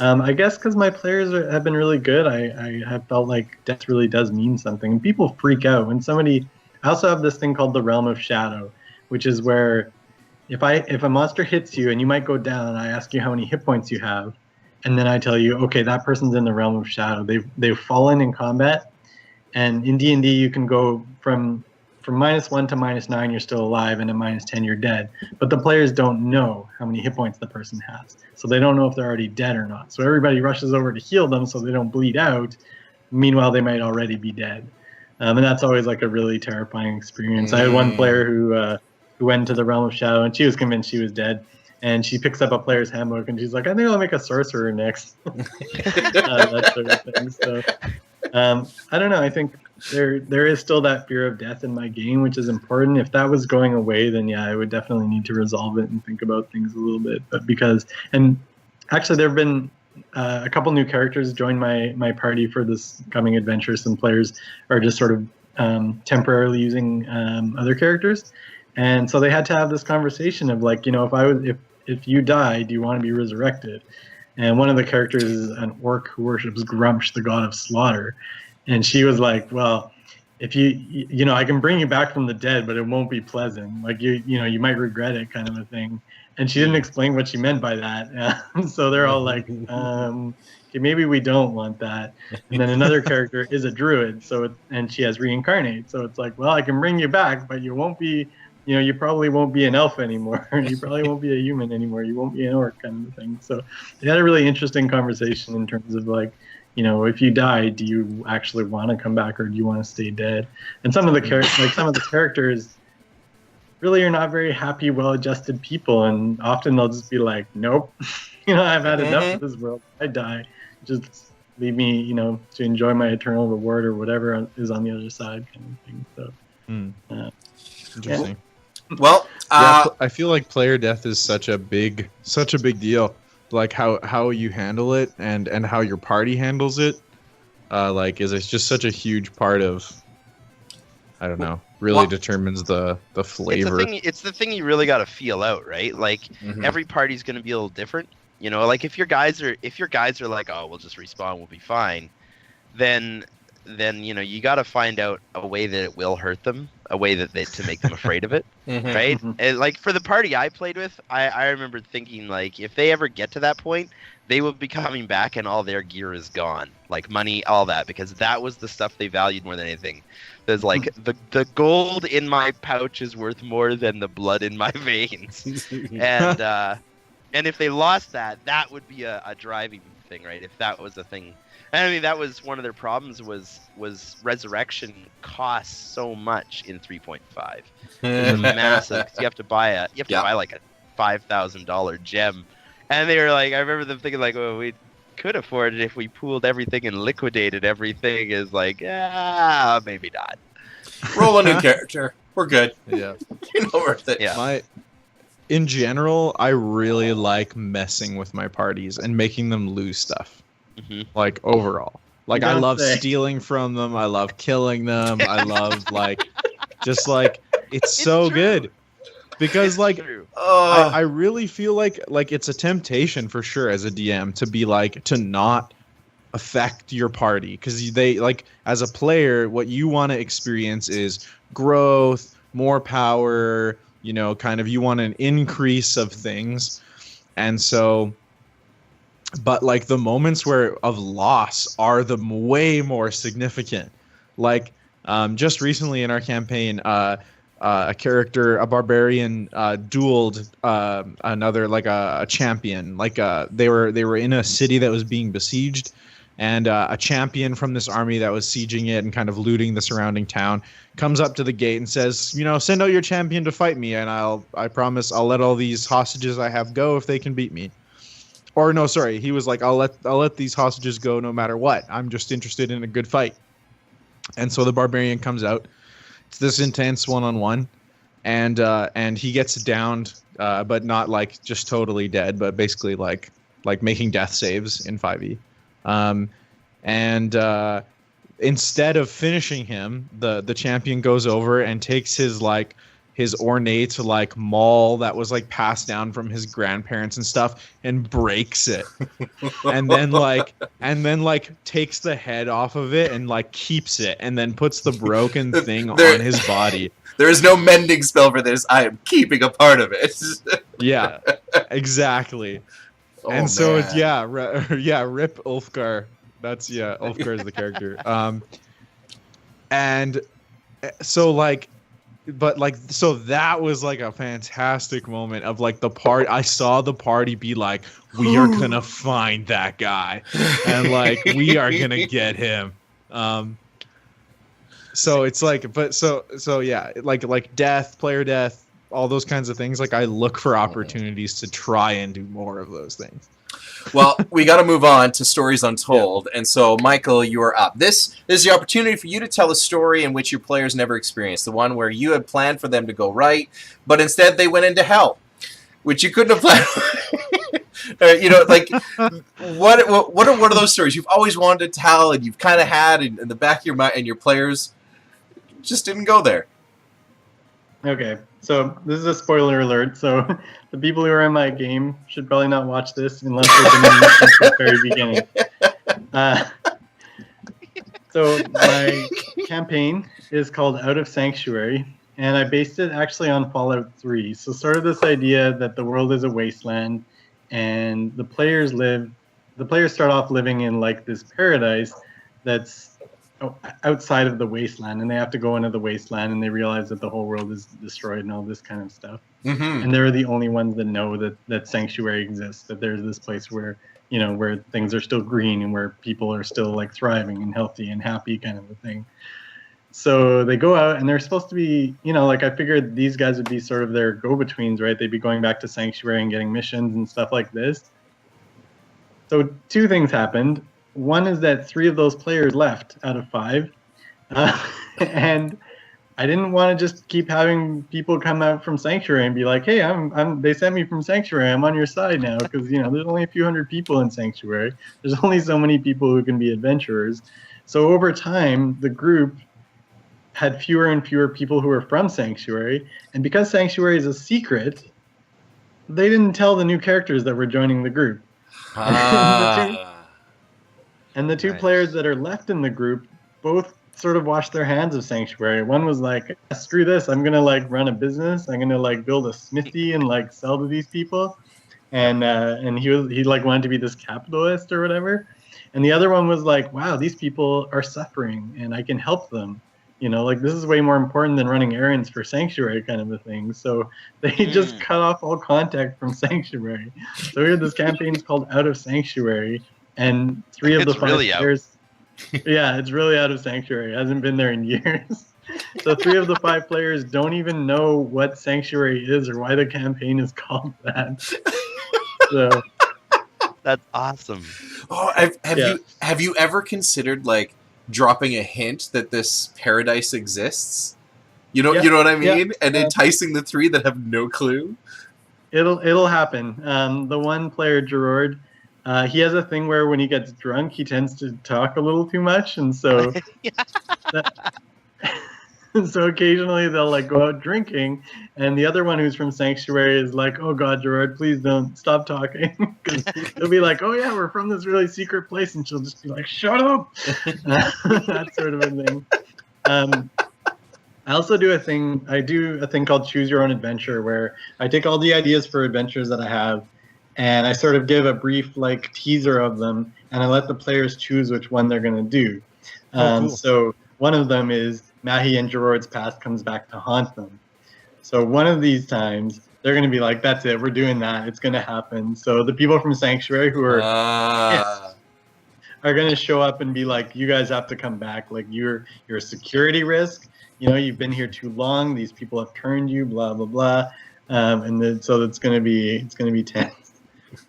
I guess because my players have been really good, I have felt like death really does mean something. And people freak out when somebody. I also have this thing called the Realm of Shadow, which is where if a monster hits you and you might go down, I ask you how many hit points you have, and then I tell you, okay, that person's in the Realm of Shadow. They've fallen in combat, and in D&D you can go from -1 to -9, you're still alive, and at -10 you're dead. But the players don't know how many hit points the person has, so they don't know if they're already dead or not. So everybody rushes over to heal them so they don't bleed out. Meanwhile, they might already be dead, and that's always like a really terrifying experience. I had one player who went into the Realm of Shadow, and she was convinced she was dead. And she picks up a player's handbook, and she's like, "I think I'll make a sorcerer next." That sort of thing. So I don't know. I think there is still that fear of death in my game, which is important. If that was going away, then yeah, I would definitely need to resolve it and think about things a little bit. But actually there have been a couple new characters join my party for this coming adventure. Some players are just sort of temporarily using other characters, and so they had to have this conversation of like, if you die, do you want to be resurrected? And one of the characters is an orc who worships Grumsh, the god of slaughter. And she was like, well, if I can bring you back from the dead, but it won't be pleasant. Like, you might regret it, kind of a thing. And she didn't explain what she meant by that. So they're all like, okay, maybe we don't want that. And then another character is a druid, and she has reincarnate. So it's like, well, I can bring you back, but you won't be, you probably won't be an elf anymore. You probably won't be a human anymore. You won't be an orc, kind of thing. So they had a really interesting conversation in terms of like, if you die, do you actually want to come back, or do you want to stay dead? And some of the characters really are not very happy, well-adjusted people, and often they'll just be like, nope, I've had enough of this world. I die. Just leave me, to enjoy my eternal reward or whatever is on the other side, kind of thing. So, interesting. Yeah. Well, I feel like player death is such a big deal. Like how you handle it and how your party handles it, it's just such a huge part of, I don't know, really determines the flavor. It's the thing you really got to feel out, right? Like every party's going to be a little different. Like if your guys are like, oh, we'll just respawn, we'll be fine, then you got to find out a way that it will hurt them, a way to make them afraid of it, right? And like for the party I played with, I remember thinking like, if they ever get to that point, they will be coming back and all their gear is gone, like money, all that, because that was the stuff they valued more than anything. There's like the gold in my pouch is worth more than the blood in my veins, and if they lost that would be a driving thing, right? If that was a thing. I mean, that was one of their problems was resurrection costs so much in 3.5. It's massive. You have to buy like a $5,000 gem, and they were like, I remember them thinking like, well, we could afford it if we pooled everything and liquidated everything. Is like, maybe not. Roll a new character. We're good. Yeah, worth it. Yeah. In general, I really like messing with my parties and making them lose stuff. Like overall, like I love stealing from them. I love killing them. I love it's so true. Good because I really feel like it's a temptation for sure as a DM to be like to not affect your party, because they like as a player what you want to experience is growth, more power, kind of you want an increase of things, and so. But like the moments of loss are the way more significant. Like just recently in our campaign, a barbarian dueled another like a champion. Like they were in a city that was being besieged, And a champion from this army that was sieging it and kind of looting the surrounding town comes up to the gate and says, you know, send out your champion to fight me, and I promise I'll let all these hostages I have go if they can beat me. Or no, sorry, he was like, I'll let these hostages go no matter what. I'm just interested in a good fight. And so the barbarian comes out. It's this intense one-on-one, and he gets downed, but not like just totally dead, but basically like making death saves in 5e. Instead of finishing him, the champion goes over and takes his ornate like maul that was like passed down from his grandparents and stuff and breaks it. and then takes the head off of it and like keeps it and then puts the broken thing on his body. There is no mending spell for this. I am keeping a part of it. Yeah, exactly. And so it's rip Ulfgar. That's Ulfgar is the character. And so like, but like, so that was like a fantastic moment of like the party. I saw the party be like, we are gonna find that guy, and like we are gonna get him. So it's like, but so yeah, like death, player death, all those kinds of things. Like I look for opportunities to try and do more of those things. Well, we got to move on to Stories Untold. And so, Michael, you are up. This is the opportunity for you to tell a story in which your players never experienced. The one where you had planned for them to go right, but instead they went into hell, which you couldn't have planned. You know, like, what are those stories you've always wanted to tell and you've kind of had in the back of your mind, and your players just didn't go there? Okay, so this is a spoiler alert. So the people who are in my game should probably not watch this unless they've been in this since the very beginning. So my campaign is called Out of Sanctuary, and I based it actually on Fallout 3. So sort of this idea that the world is a wasteland, and the players start off living in like this paradise that's outside of the wasteland, and they have to go into the wasteland, and they realize that the whole world is destroyed and all this kind of stuff. Mm-hmm. And they're the only ones that know that sanctuary exists, that there's this place where, you know, where things are still green and where people are still like thriving and healthy and happy kind of a thing. So they go out, and they're supposed to be, you know, like I figured these guys would be sort of their go-betweens, right? They'd be going back to sanctuary and getting missions and stuff like this. So two things happened. One is that 3 of those players left out of 5, and I didn't want to just keep having people come out from Sanctuary and be like, "Hey, they sent me from Sanctuary. I'm on your side now," because you know there's only a few hundred people in Sanctuary. There's only so many people who can be adventurers. So over time, the group had fewer and fewer people who were from Sanctuary, and because Sanctuary is a secret, they didn't tell the new characters that were joining the group. And the two Nice. players that are left in the group both sort of washed their hands of Sanctuary. One was like, screw this, I'm going to like run a business. I'm going to like build a smithy and like sell to these people. And he like wanted to be this capitalist or whatever. And the other one was like, wow, these people are suffering and I can help them. You know, like this is way more important than running errands for Sanctuary kind of a thing. So they just cut off all contact from Sanctuary. So we had this campaign called Out of Sanctuary. And 3 of the 5 really players, yeah, it's really out of Sanctuary. It hasn't been there in years. So 3 of the 5 players don't even know what Sanctuary is or why the campaign is called that. So That's awesome. Oh, have you ever considered like dropping a hint that this paradise exists? You know what I mean, and enticing the 3 that have no clue. It'll happen. The one player, Gerard. He has a thing where when he gets drunk, he tends to talk a little too much, and so so occasionally they'll like go out drinking, and the other one who's from Sanctuary is like, "Oh God, Gerard, please don't stop talking," because he'll be like, "Oh yeah, we're from this really secret place," and she'll just be like, "Shut up," that sort of a thing. I also do a thing. I do a thing called Choose Your Own Adventure, where I take all the ideas for adventures that I have, and I sort of give a brief like teaser of them, and I let the players choose which one they're going to do. Cool. So one of them is Mahi and Gerard's past comes back to haunt them. So one of these times, they're going to be like, that's it, we're doing that, it's going to happen. So the people from Sanctuary who are are gonna show up and be like, "You guys have to come back. Like you're a security risk. You know, you've been here too long. These people have turned you. Blah blah blah." And then, so it's gonna be tense.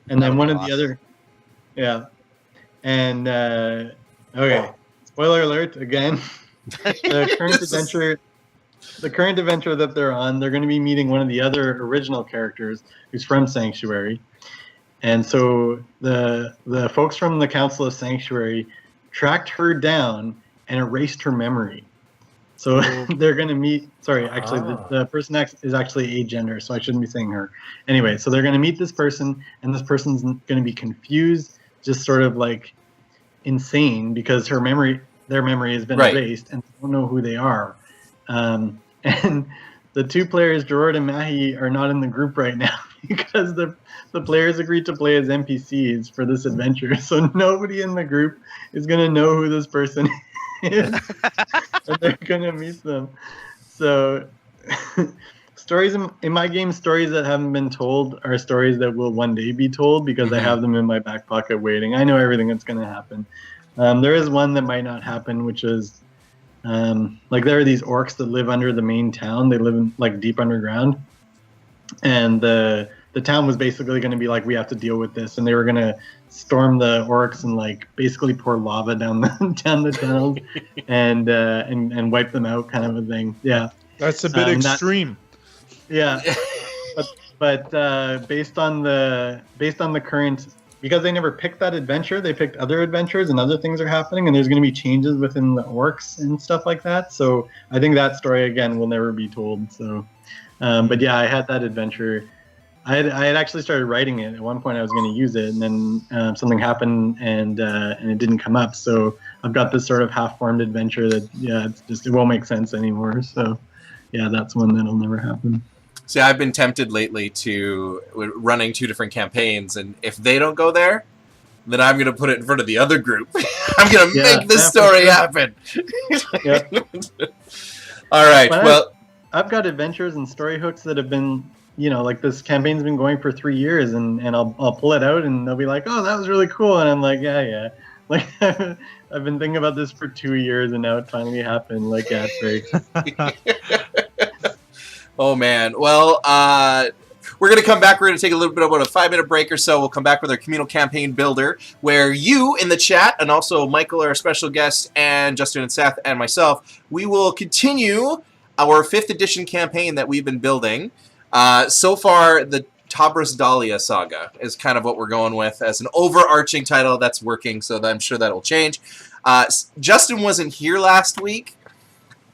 And then That'll one be of the awesome. other, yeah. And okay, spoiler alert again. The current This is- adventure, the current adventure that they're on, they're going to be meeting one of the other original characters who's from Sanctuary. And so the folks from the Council of Sanctuary tracked her down and erased her memory. So they're going to meet. Sorry, actually, the person is actually a gender, so I shouldn't be saying her. Anyway, so they're going to meet this person, and this person's going to be confused, just sort of like insane because their memory has been erased, and they don't know who they are. And the two players, Gerard and Mahi, are not in the group right now because the players agreed to play as NPCs for this adventure. So nobody in the group is going to know who this person is. And they're going to meet them. So stories in my game, stories that haven't been told are stories that will one day be told because I have them in my back pocket waiting. I know everything that's going to happen. There is one that might not happen, which is like there are these orcs that live under the main town. They live in like deep underground, and the town was basically going to be like, we have to deal with this, and they were going to storm the orcs and like basically pour lava down the tunnels and wipe them out, kind of a thing. Yeah, That's a bit extreme. Yeah, but based on the current, because they never picked that adventure, they picked other adventures and other things are happening, and there's going to be changes within the orcs and stuff like that. So I think that story again will never be told. So, but yeah, I had that adventure. I had actually started writing it at one point. I was going to use it, and then something happened, and it didn't come up. So I've got this sort of half-formed adventure that it won't make sense anymore. So yeah, that's one that'll never happen. See, I've been tempted lately to running 2 different campaigns, and if they don't go there, then I'm going to put it in front of the other group. I'm going to make this story happen. Yeah. All right. Well, I've got adventures and story hooks that have been, like this campaign's been going for 3 years, and I'll pull it out, and they'll be like, "Oh, that was really cool," and I'm like, "Yeah." Like I've been thinking about this for 2 years, and now it finally happened. Like, yeah, it's very exciting. Oh, man. Well, we're going to come back. We're going to take a little bit about a 5-minute break or so. We'll come back with our communal campaign builder, where you in the chat, and also Michael, our special guest, and Justin and Seth, and myself, we will continue our 5th edition campaign that we've been building. So far, the Tabras Dahlia Saga is kind of what we're going with as an overarching title that's working, so I'm sure that will change. Justin wasn't here last week,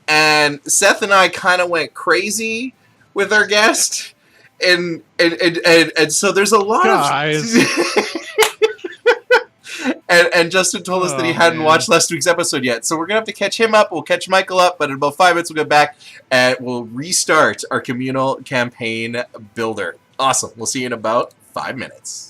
and Seth and I kind of went crazy with our guest, and so there's a lot Guys. and Justin told us that he hadn't watched last week's episode yet, so we're gonna have to catch him up. We'll catch Michael up, but in about 5 minutes we'll get back and we'll restart our communal campaign builder. Awesome. We'll see you in about 5 minutes.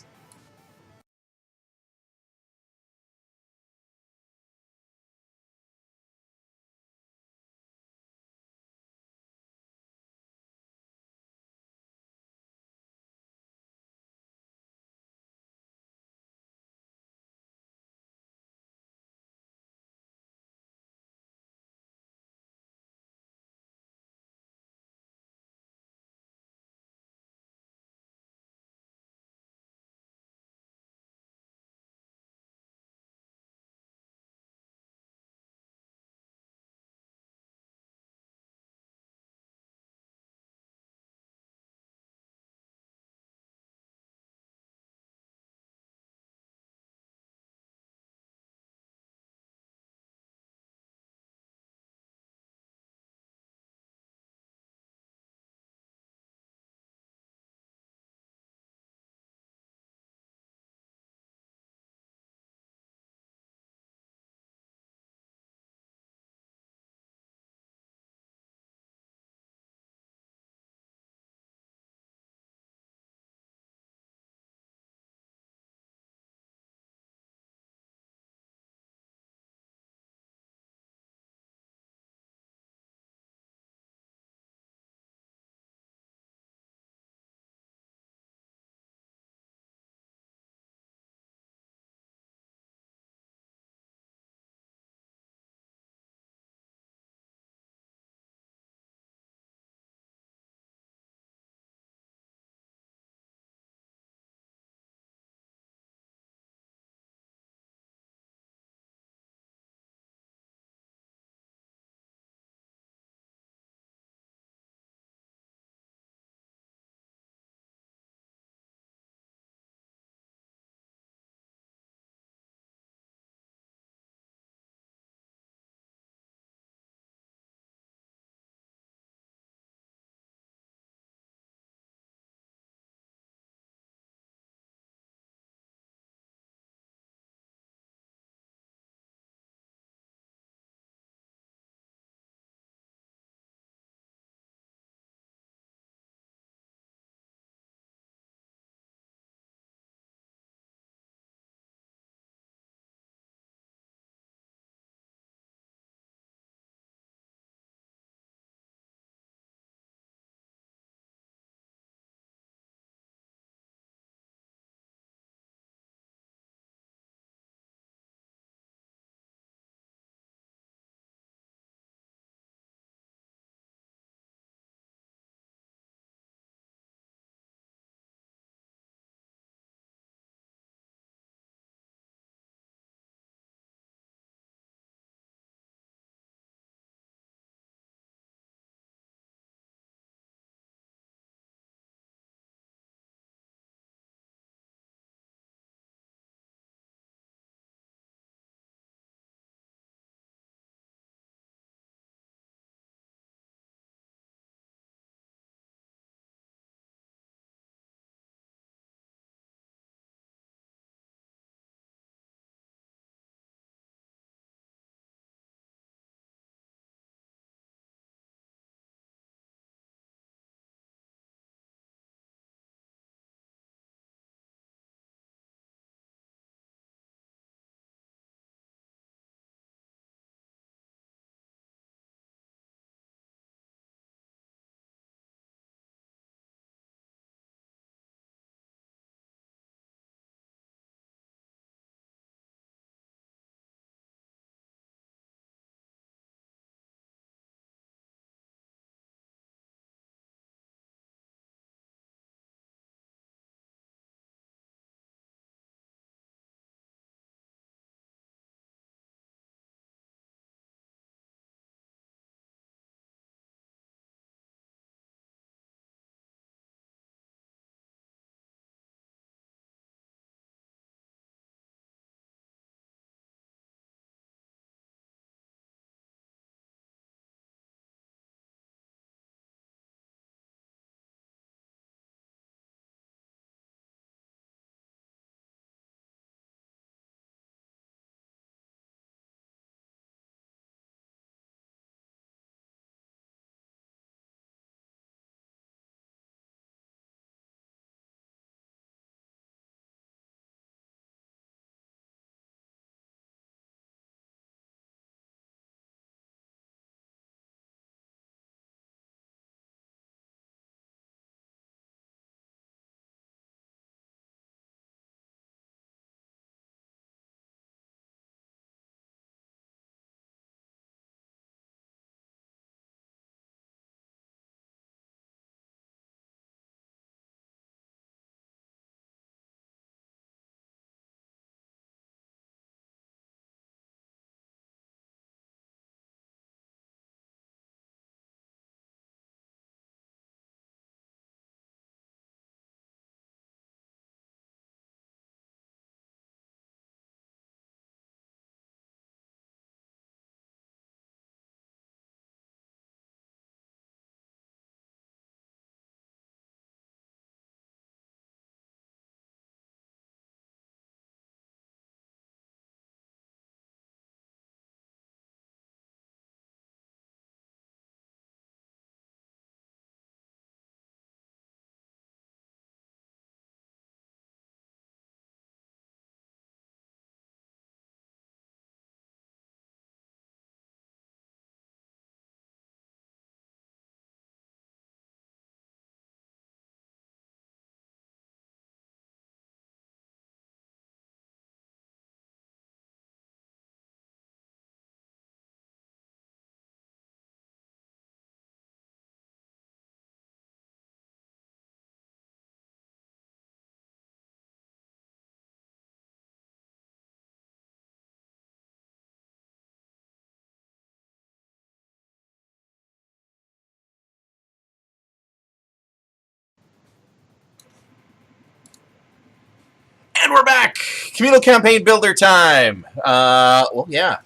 And we're back! Communal campaign builder time! Well, yeah.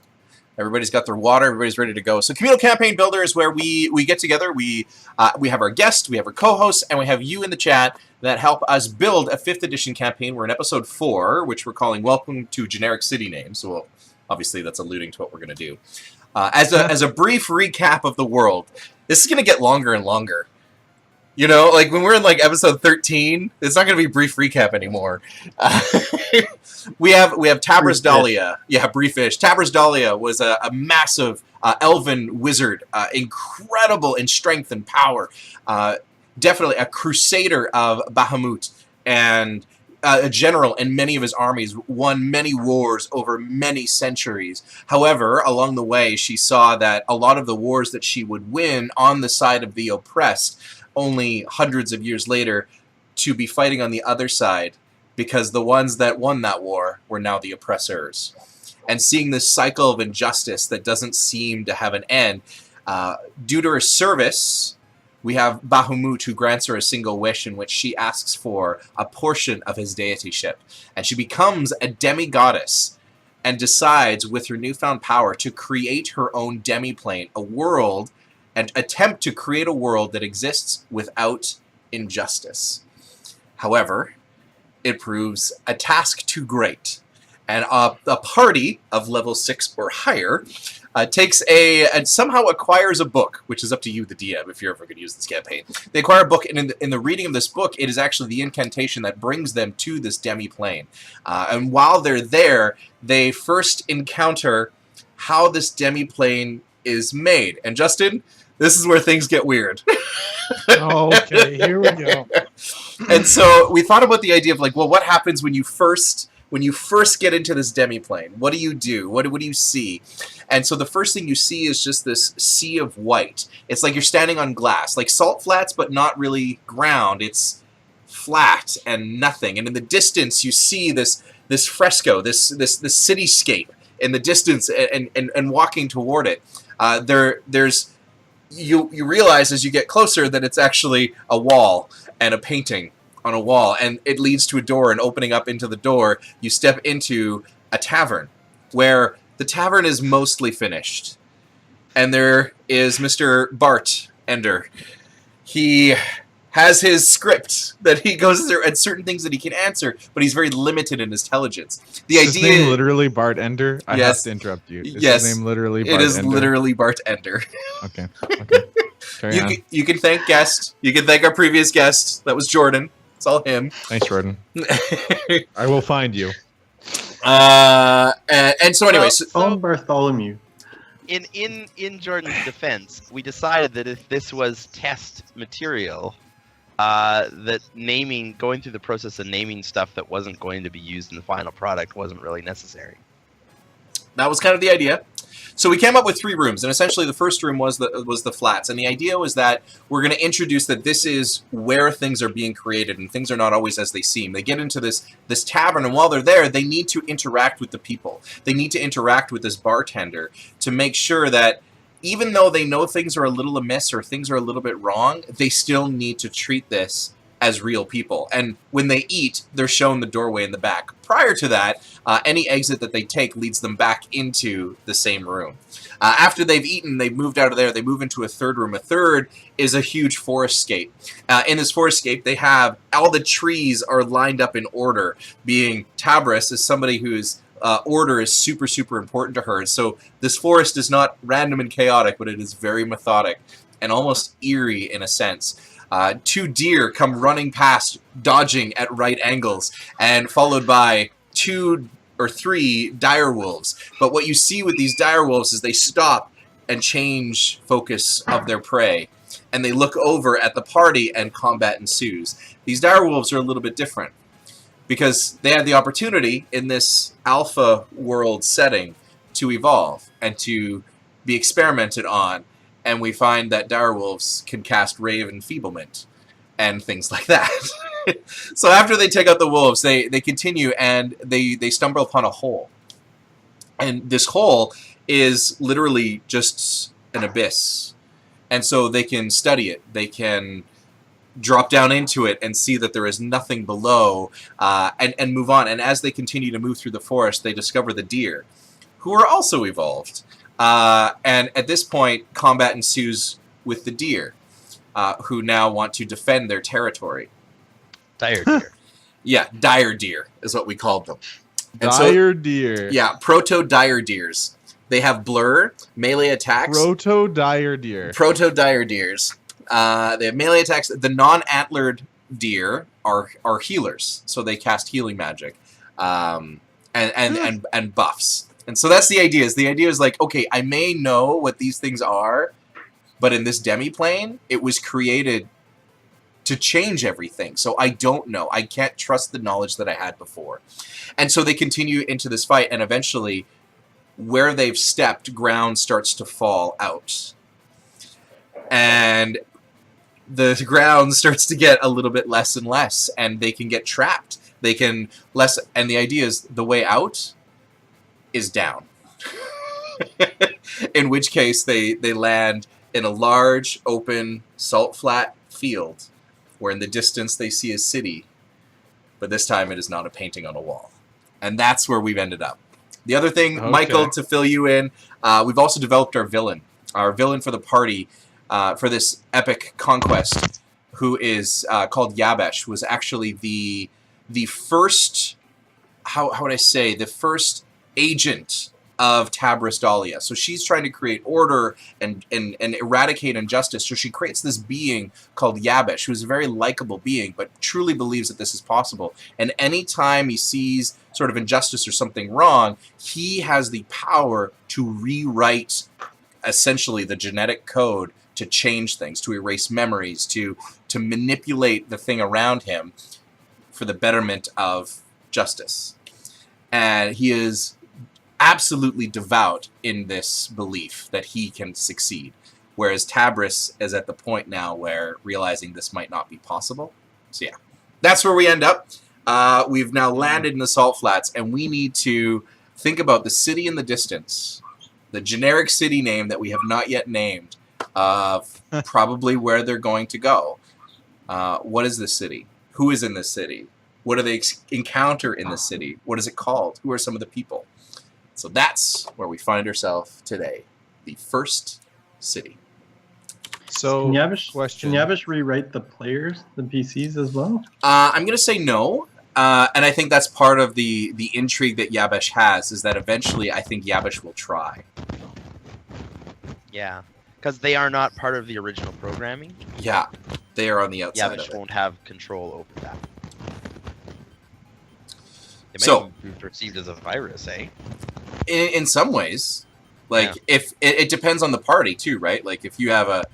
Everybody's got their water, everybody's ready to go. So communal campaign builder is where we get together, we have our guest, we have our co-hosts, and we have you in the chat that help us build a 5th edition campaign. We're in episode 4, which we're calling Welcome to Generic City Names. So well, obviously that's alluding to what we're going to do. As a brief recap of the world, this is going to get longer and longer. You know, like when we're in like episode 13, it's not going to be brief recap anymore. We have Tabras Dahlia. Yeah, briefish. Tabras Dahlia was a massive elven wizard, incredible in strength and power. Definitely a crusader of Bahamut, and a general in many of his armies, won many wars over many centuries. However, along the way, she saw that a lot of the wars that she would win on the side of the oppressed, only hundreds of years later, to be fighting on the other side, because the ones that won that war were now the oppressors. And seeing this cycle of injustice that doesn't seem to have an end, due to her service, we have Bahamut, who grants her a single wish in which she asks for a portion of his deityship. And she becomes a demi-goddess and decides, with her newfound power, to create her own demi-plane, a world, and attempt to create a world that exists without injustice. However, it proves a task too great, and a party of level 6 or higher takes and somehow acquires a book, which is up to you, the DM, if you're ever going to use this campaign. They acquire a book, and in the reading of this book, it is actually the incantation that brings them to this demi-plane. And while they're there, they first encounter how this demi-plane is made. And Justin, this is where things get weird. Okay, here we go. And so we thought about the idea of like, well, what happens when you first get into this demi-plane? What do you do? What do you see? And so the first thing you see is just this sea of white. It's like you're standing on glass, like salt flats, but not really ground. It's flat and nothing. And in the distance, you see this fresco, this cityscape in the distance, and walking toward it. There's you realize as you get closer that it's actually a wall and a painting on a wall, and it leads to a door, and opening up into the door, you step into a tavern, where the tavern is mostly finished. And there is Mr. Bart Ender. He has his script that he goes through, and certain things that he can answer, but he's very limited in his intelligence. The Is his idea name literally Bart Ender? I Yes. have to interrupt you. Is Yes. his name literally Bart It is Ender? literally Bart Ender. Okay. Carry on. You can thank guest. You can thank our previous guest. That was Jordan. It's all him. Thanks, Jordan. I will find you. And so anyways, Phone Bartholomew. In Jordan's defense, we decided that if this was test material, that going through the process of naming stuff that wasn't going to be used in the final product wasn't really necessary. that was kind of the idea. So we came up with 3 rooms, and essentially the first room was the flats. And the idea was that we're going to introduce that this is where things are being created, and things are not always as they seem. They get into this tavern, and while they're there, they need to interact with the people. They need to interact with this bartender to make sure that even though they know things are a little amiss or things are a little bit wrong, they still need to treat this as real people. And when they eat, they're shown the doorway in the back. Prior to that, any exit that they take leads them back into the same room. After they've eaten, they've moved out of there, they move into a third room. A third is a huge forest scape. In this forest scape, they have all the trees are lined up in order, being Tabras is somebody whose order is super, super important to her. So this forest is not random and chaotic, but it is very methodic and almost eerie in a sense. 2 deer come running past, dodging at right angles, and followed by 2 or 3 dire wolves. But what you see with these dire wolves is they stop and change focus of their prey, and they look over at the party, and combat ensues. These dire wolves are a little bit different, because they had the opportunity in this alpha world setting to evolve and to be experimented on. And we find that direwolves can cast Rave Enfeeblement and things like that. So after they take out the wolves, they continue, and they stumble upon a hole. And this hole is literally just an abyss. And so they can study it. They can drop down into it and see that there is nothing below, and move on. And as they continue to move through the forest, they discover the deer, who are also evolved. And at this point, combat ensues with the deer, who now want to defend their territory. Dire deer. Yeah, dire deer is what we called them. And Dire deer. Yeah, proto-dire deers. They have blur, melee attacks. Proto-dire deer. Proto-dire deers. They have melee attacks. The non-antlered deer are healers, so they cast healing magic, and buffs. And so that's the idea. The idea is like, okay, I may know what these things are, but in this demi-plane, it was created to change everything. So I don't know. I can't trust the knowledge that I had before. And so they continue into this fight, and eventually, where they've stepped, ground starts to fall out. And the ground starts to get a little bit less and less, and they can get trapped. They can less, and the idea is the way out is down. In which case they land in a large, open, salt flat field, where in the distance they see a city, but this time it is not a painting on a wall. And that's where we've ended up. The other thing, Okay. Michael, to fill you in, we've also developed our villain. Our villain for the party, for this epic conquest, who is called Yabesh, was actually the first, how would I say, the first agent of Tabris Dahlia. So she's trying to create order and eradicate injustice. So she creates this being called Yabesh, who's a very likable being, but truly believes that this is possible. And anytime he sees sort of injustice or something wrong, he has the power to rewrite essentially the genetic code to change things, to erase memories, to manipulate the thing around him for the betterment of justice. And he is absolutely devout in this belief that he can succeed, whereas Tabris is at the point now where realizing this might not be possible. So yeah, that's where we end up. We've now landed in the Salt Flats, and we need to think about the city in the distance, the generic city name that we have not yet named, of probably where they're going to go. What is this city? Who is in this city? What do they encounter in the city? What is it called? Who are some of the people? So that's where we find ourselves today, the first city. So, Can Yavish, question. can Yavish rewrite the players, the PCs as well? I'm going to say no, and I think that's part of the intrigue that Yabesh has, is that eventually I think Yabesh will try. Yeah, because they are not part of the original programming. Yeah, they are on the outside Yavish of it. won't have control over that. It might So- be perceived as a virus, eh? In some ways, like if it depends on the party too, right? Like if you have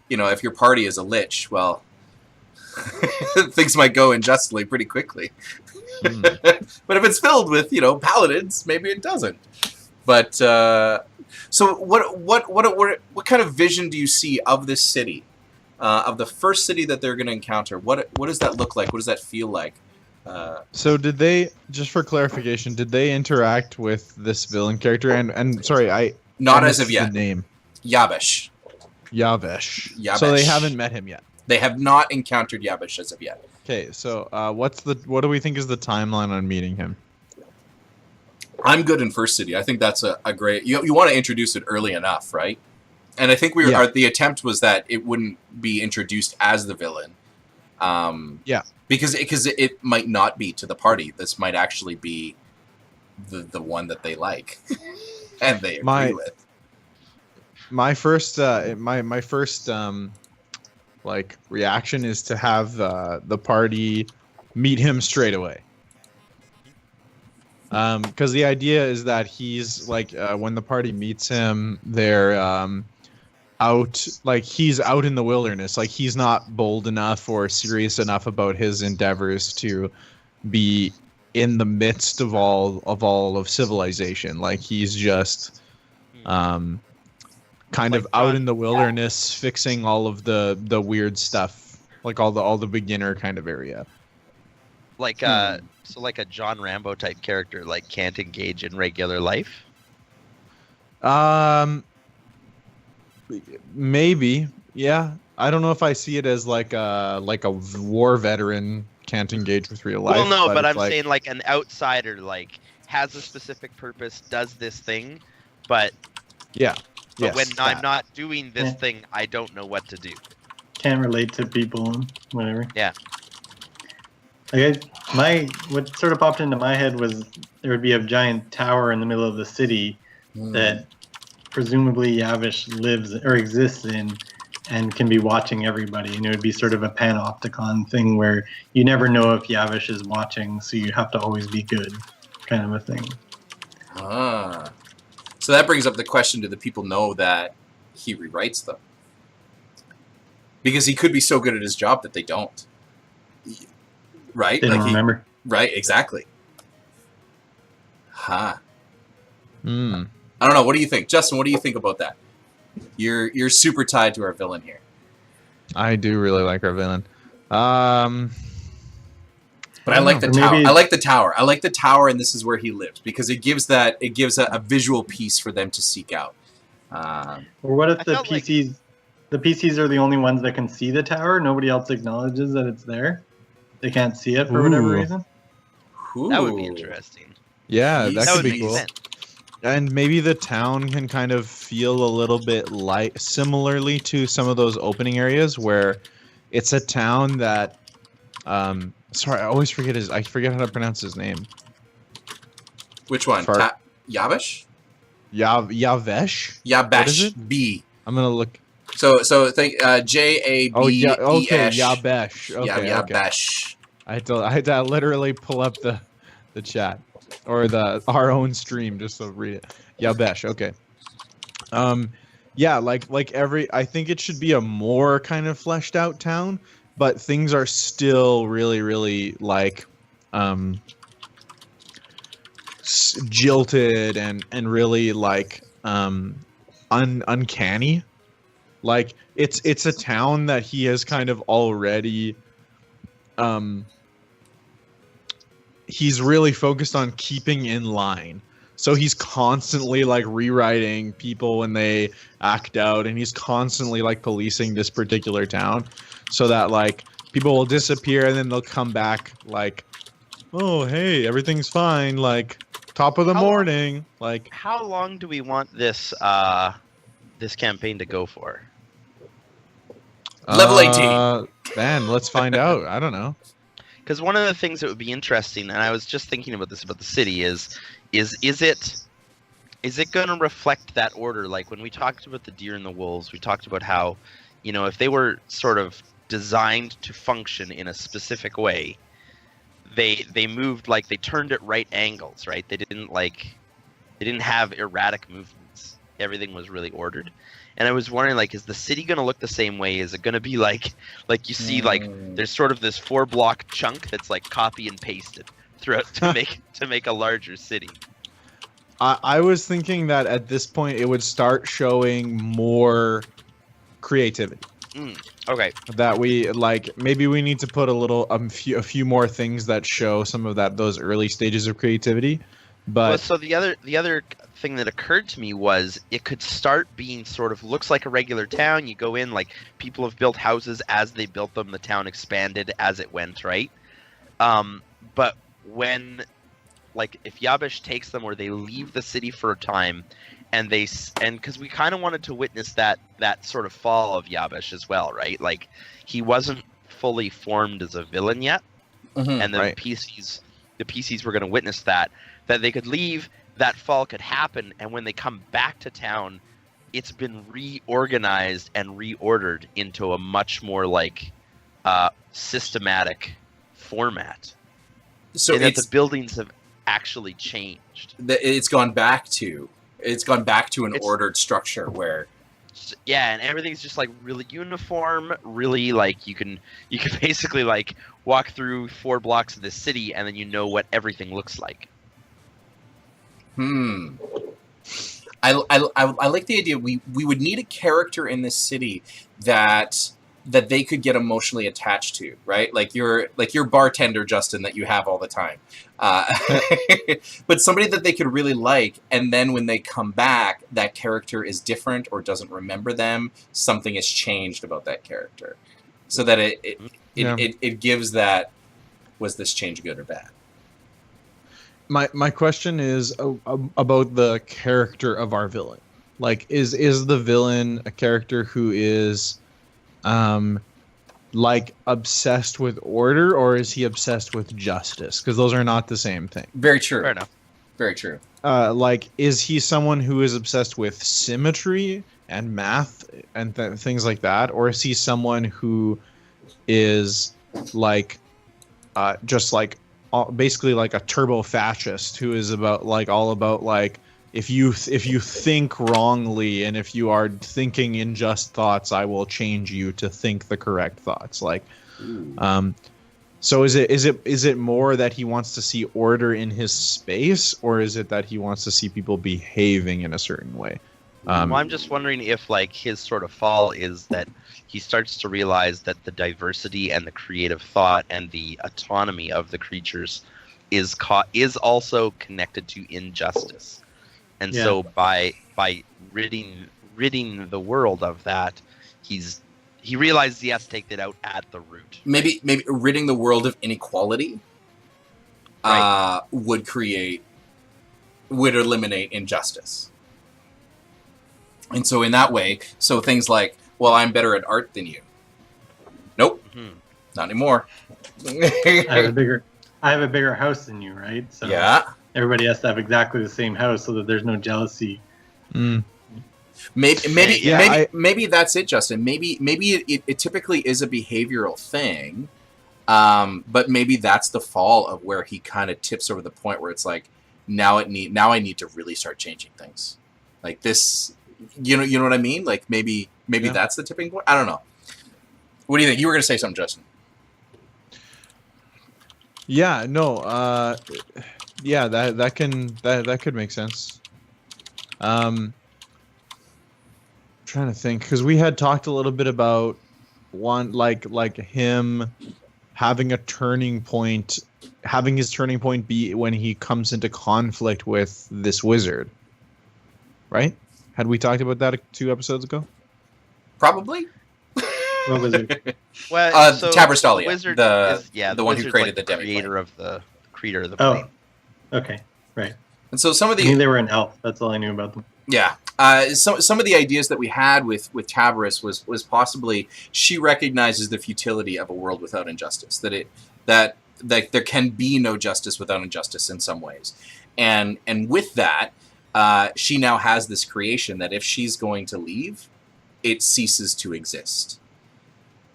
if your party is a lich, well, things might go unjustly pretty quickly. But if it's filled with paladins, maybe it doesn't. But so what kind of vision do you see of this city, of the first city that they're going to encounter? What does that look like? What does that feel like? So did they, just for clarification, did they interact with this villain character? And sorry, I Not as missed of yet. The name Yabesh. Yavesh. Yabesh. So they haven't met him yet. They have not encountered Yabesh as of yet. Okay, so what do we think is the timeline on meeting him? I'm good in First City. I think that's a great... You want to introduce it early enough, right? And I think the attempt was that it wouldn't be introduced as the villain. Yeah. Because it might not be to the party. This might actually be the one that they like and they agree with. My first reaction is to have the party meet him straight away. Because the idea is that he's when the party meets him, they're he's out in the wilderness. Like he's not bold enough or serious enough about his endeavors to be in the midst of all of civilization. Like he's just kind of out in the wilderness, fixing all of the weird stuff, like all the beginner kind of area. Like so like a John Rambo type character, like can't engage in regular life. Maybe Yeah, I don't know if I see it as like a war veteran can't engage with real life. Well, no, but it's I'm saying like an outsider, like has a specific purpose, does this thing, but yeah, but yes, when I'm that. not doing this Yeah. thing, I don't know what to do. Can't relate to people and whatever. Yeah. Like what sort of popped into my head was there would be a giant tower in the middle of the city that presumably Yavish lives or exists in and can be watching everybody. And it would be sort of a panopticon thing where you never know if Yavish is watching, so you have to always be good, kind of a thing. Ah. So that brings up the question, do the people know that he rewrites them? Because he could be so good at his job that they don't. Right? They don't remember. Right, exactly. Huh. Hmm. I don't know. What do you think? Justin, what do you think about that? You're super tied to our villain here. I do really like our villain. But I don't like know. the tower. Maybe- I like the tower. I like the tower, and this is where he lives because it gives a visual piece for them to seek out. Or what if I the felt like- PCs the PCs are the only ones that can see the tower? Nobody else acknowledges that it's there. They can't see it for whatever Ooh. reason. That would be Ooh. interesting. Yeah, Jeez. that That could would be make cool. sense. And maybe the town can kind of feel a little bit like similarly to some of those opening areas where it's a town that sorry, I always forget I forget how to pronounce his name. Which one? Fart. Yavish? Yavesh? What is Yabesh. it? B. I'm gonna look. So think JABESH. Oh yeah, okay, Yabesh. Okay, Yeah, okay. Yabesh. I had to literally pull up the chat or our own stream just to read it. Yabesh, okay. Yeah, like I think it should be a more kind of fleshed out town, but things are still really, really like jilted and really like uncanny. Like it's a town that he has kind of already he's really focused on keeping in line. So he's constantly like rewriting people when they act out, and he's constantly like policing this particular town so that like people will disappear and then they'll come back like, oh hey, everything's fine, like top of the How long- morning. Like How long do we want this this campaign to go for? Level 18. Man, let's find out. I don't know. Because one of the things that would be interesting, and I was just thinking about this about the city, is it going to reflect that order? Like when we talked about the deer and the wolves, we talked about how, if they were sort of designed to function in a specific way, they moved like they turned at right angles, right? They didn't have erratic movements. Everything was really ordered. And I was wondering, like, is the city going to look the same way? Is it going to be like you see, like, there's sort of this 4-block chunk that's like copy and pasted throughout to make a larger city? I was thinking that at this point it would start showing more creativity. Okay. That we like maybe we need to put a few more things that show some of those early stages of creativity. But Well, so the other thing that occurred to me was it could start being sort of looks like a regular town. You go in, like people have built houses as they built them. The town expanded as it went, right? But when, like, if Yabesh takes them or they leave the city for a time, and because we kind of wanted to witness that sort of fall of Yabesh as well, right? Like he wasn't fully formed as a villain yet, and the Right. PCs were going to witness that they could leave, that fall could happen, and when they come back to town, it's been reorganized and reordered into a much more like systematic format. So and that the buildings have actually changed. it's gone back to an It's- ordered structure where Yeah, and everything's just like really uniform, really like you can basically like walk through 4 blocks of the city and then you know what everything looks like. I like the idea we would need a character in this city that that they could get emotionally attached to, right? Like your bartender, Justin, that you have all the time. But somebody that they could really like, and then when they come back, that character is different or doesn't remember them. Something has changed about that character, so that it gives that, was this change good or bad? My question is about the character of our villain. Like, is the villain a character who is like obsessed with order, or is he obsessed with justice? Because those are not the same thing. Very true. Fair enough. Very true. Like, is he someone who is obsessed with symmetry and math and things like that, or is he someone who is like just like basically like a turbo fascist who is about like all about like, if you think wrongly and if you are thinking unjust thoughts, I will change you to think the correct thoughts. Like, so is it more that he wants to see order in his space, or is it that he wants to see people behaving in a certain way? Well, I'm just wondering if like his sort of fall is that he starts to realize that the diversity and the creative thought and the autonomy of the creatures is also connected to injustice. And so by ridding the world of that, he realizes he has to take that out at the root. Maybe ridding the world of inequality would eliminate injustice. And so in that way, so things like, well, I'm better at art than you. Nope, not anymore. I have a bigger house than you, right? So yeah. Everybody has to have exactly the same house so that there's no jealousy. Maybe that's it, Justin. Maybe it typically is a behavioral thing, but maybe that's the fall of where he kind of tips over the point where it's like, now I need to really start changing things, like this. You know what I mean? Like maybe that's the tipping point. I don't know. What do you think? You were going to say something, Justin. Yeah. No. Yeah, that could make sense. Trying to think, because we had talked a little bit about one like him having a turning point, having his turning point be when he comes into conflict with this wizard, right? Had we talked about that 2 episodes ago? Probably. What was it? Well, so Tabrastalia, the wizard the one who created like the demi-plane. creator of the plane. Okay, right. And so some of the I knew they were an elf. That's all I knew about them. Yeah. Some of the ideas that we had with Tabris was possibly she recognizes the futility of a world without injustice. That there can be no justice without injustice in some ways. And with that, she now has this creation that if she's going to leave, it ceases to exist.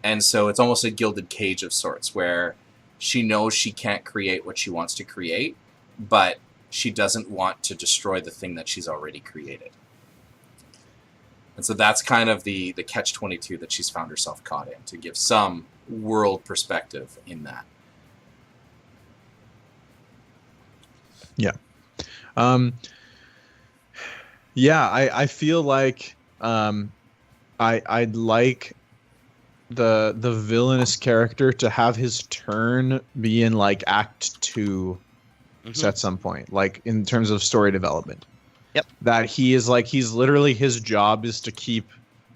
And so it's almost a gilded cage of sorts where she knows she can't create what she wants to create, but she doesn't want to destroy the thing that she's already created. And so that's kind of the catch-22 that she's found herself caught in, to give some world perspective in that. Yeah. I feel like I'd like the villainous character to have his turn be in like Act 2 at some point, like in terms of story development. Yep. That he's literally, his job is to keep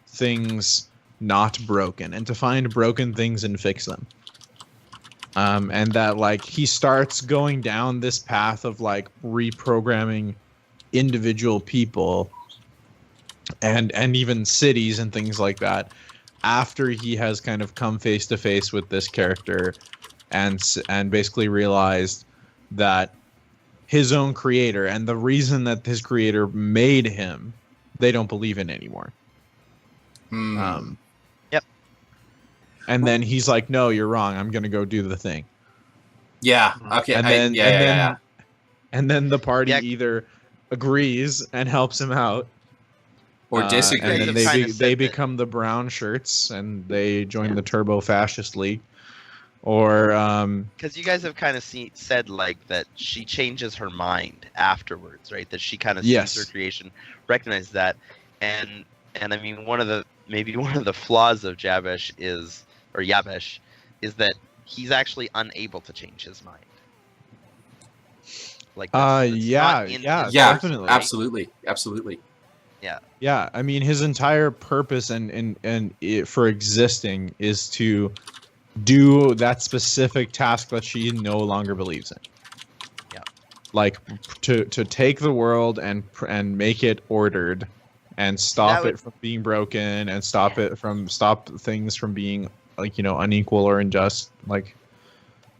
things not broken and to find broken things and fix them. And that like he starts going down this path of like reprogramming individual people and even cities and things like that after he has kind of come face to face with this character and basically realized that his own creator and the reason that his creator made him, they don't believe in anymore. Yep. And then he's like, no, you're wrong. I'm going to go do the thing. Yeah. Okay. And then the party either agrees and helps him out, or disagrees. and then they become the brown shirts and they join the Turbo Fascist League. Or because you guys have kind of said like that she changes her mind afterwards, right? That she kind of sees her creation, recognizes that, and I mean one of the maybe one of the flaws of Yabesh is that he's actually unable to change his mind. Like, yeah, definitely, absolutely. Yeah, I mean, his entire purpose for existing is to do that specific task that she no longer believes in. Yeah, like to take the world and make it ordered, and stop it from being broken, and stop things from being like, you know, unequal or unjust. Like,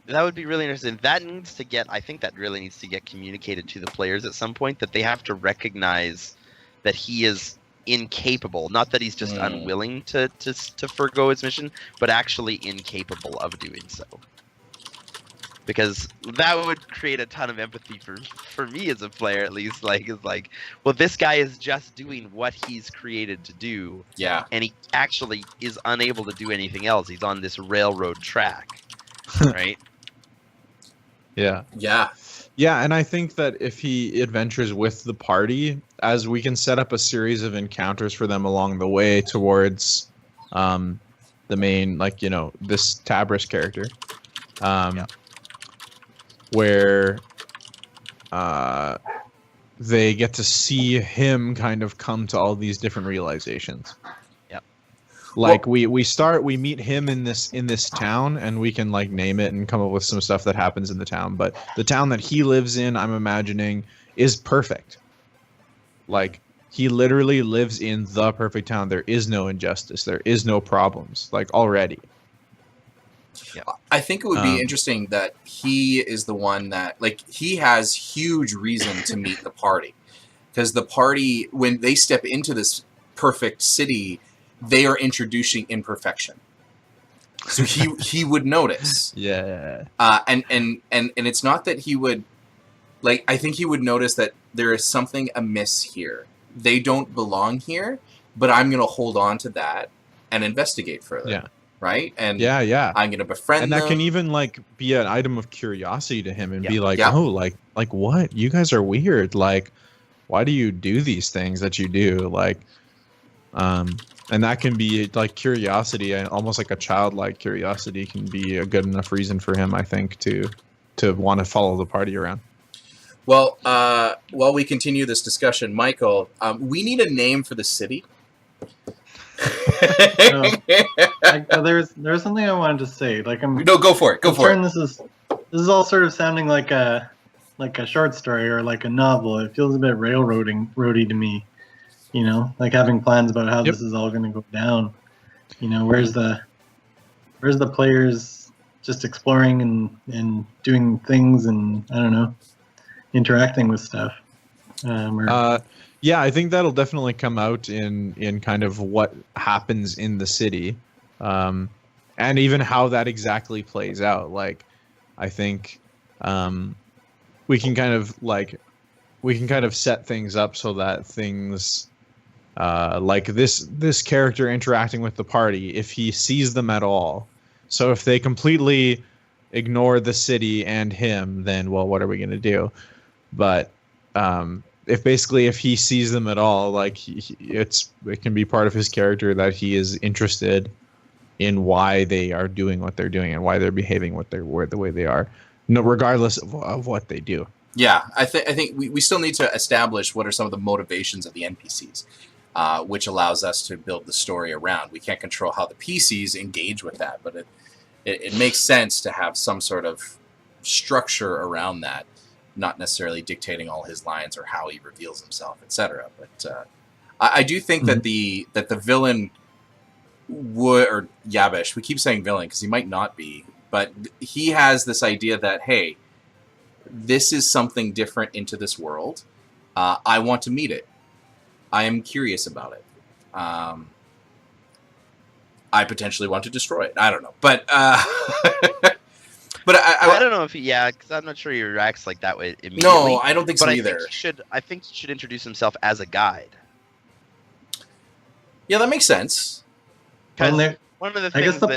that would be really interesting. I think that really needs to get communicated to the players at some point, that they have to recognize that he is incapable, not that he's just unwilling to forgo his mission, but actually incapable of doing so. Because that would create a ton of empathy for me as a player, at least. Like, it's like, well, this guy is just doing what he's created to do. Yeah. And he actually is unable to do anything else. He's on this railroad track, right? Yeah. And I think that if he adventures with the party, as we can set up a series of encounters for them along the way towards the main, like, you know, this Tabris character, where they get to see him kind of come to all these different realizations. Like, we meet him in this town, and we can like name it and come up with some stuff that happens in the town. But the town that he lives in, I'm imagining, is perfect. Like, he literally lives in the perfect town. There is no injustice. There is no problems. Like, already. Yeah. I think it would be interesting that he is the one that, like, he has huge reason to meet the party, because the party, when they step into this perfect city, they are introducing imperfection, so he would notice. Yeah. And it's not that he would, like, I think he would notice that there is something amiss here. They don't belong here, but I'm gonna hold on to that and investigate further. Yeah. Right. And I'm gonna befriend them. And that can even like be an item of curiosity to him, and be like, Yeah. oh, like what? You guys are weird. Like, why do you do these things that you do? Like, and that can be like curiosity, and almost like a childlike curiosity can be a good enough reason for him, I think, to want to follow the party around. Well, while we continue this discussion, Michael, we need a name for the city. There's something I wanted to say. Like, go for it. This is all sort of sounding like a short story or like a novel. It feels a bit roady to me. You know, like having plans about how this is all going to go down. You know, where's the players just exploring and doing things, and I don't know, interacting with stuff. Yeah, I think that'll definitely come out in kind of what happens in the city, and even how that exactly plays out. Like, I think we can kind of set things up so that things like this character interacting with the party, if he sees them at all. So if they completely ignore the city and him, then, well, what are we going to do? But if he sees them at all, like, it can be part of his character that he is interested in why they are doing what they're doing and why they're behaving the way they are, no, regardless of what they do. Yeah, I think we still need to establish what are some of the motivations of the NPCs, which allows us to build the story around. We can't control how the PCs engage with that, but it makes sense to have some sort of structure around that, not necessarily dictating all his lines or how he reveals himself, etc. But I do think that the villain would, or Yabesh, we keep saying villain because he might not be, but he has this idea that, hey, this is something different into this world. I want to meet it. I am curious about it. I potentially want to destroy it. I don't know, but but I don't know if because I'm not sure he reacts like that way immediately. No, I don't think so but either. I think he should introduce himself as a guide. Yeah, that makes sense. One of the things, I guess the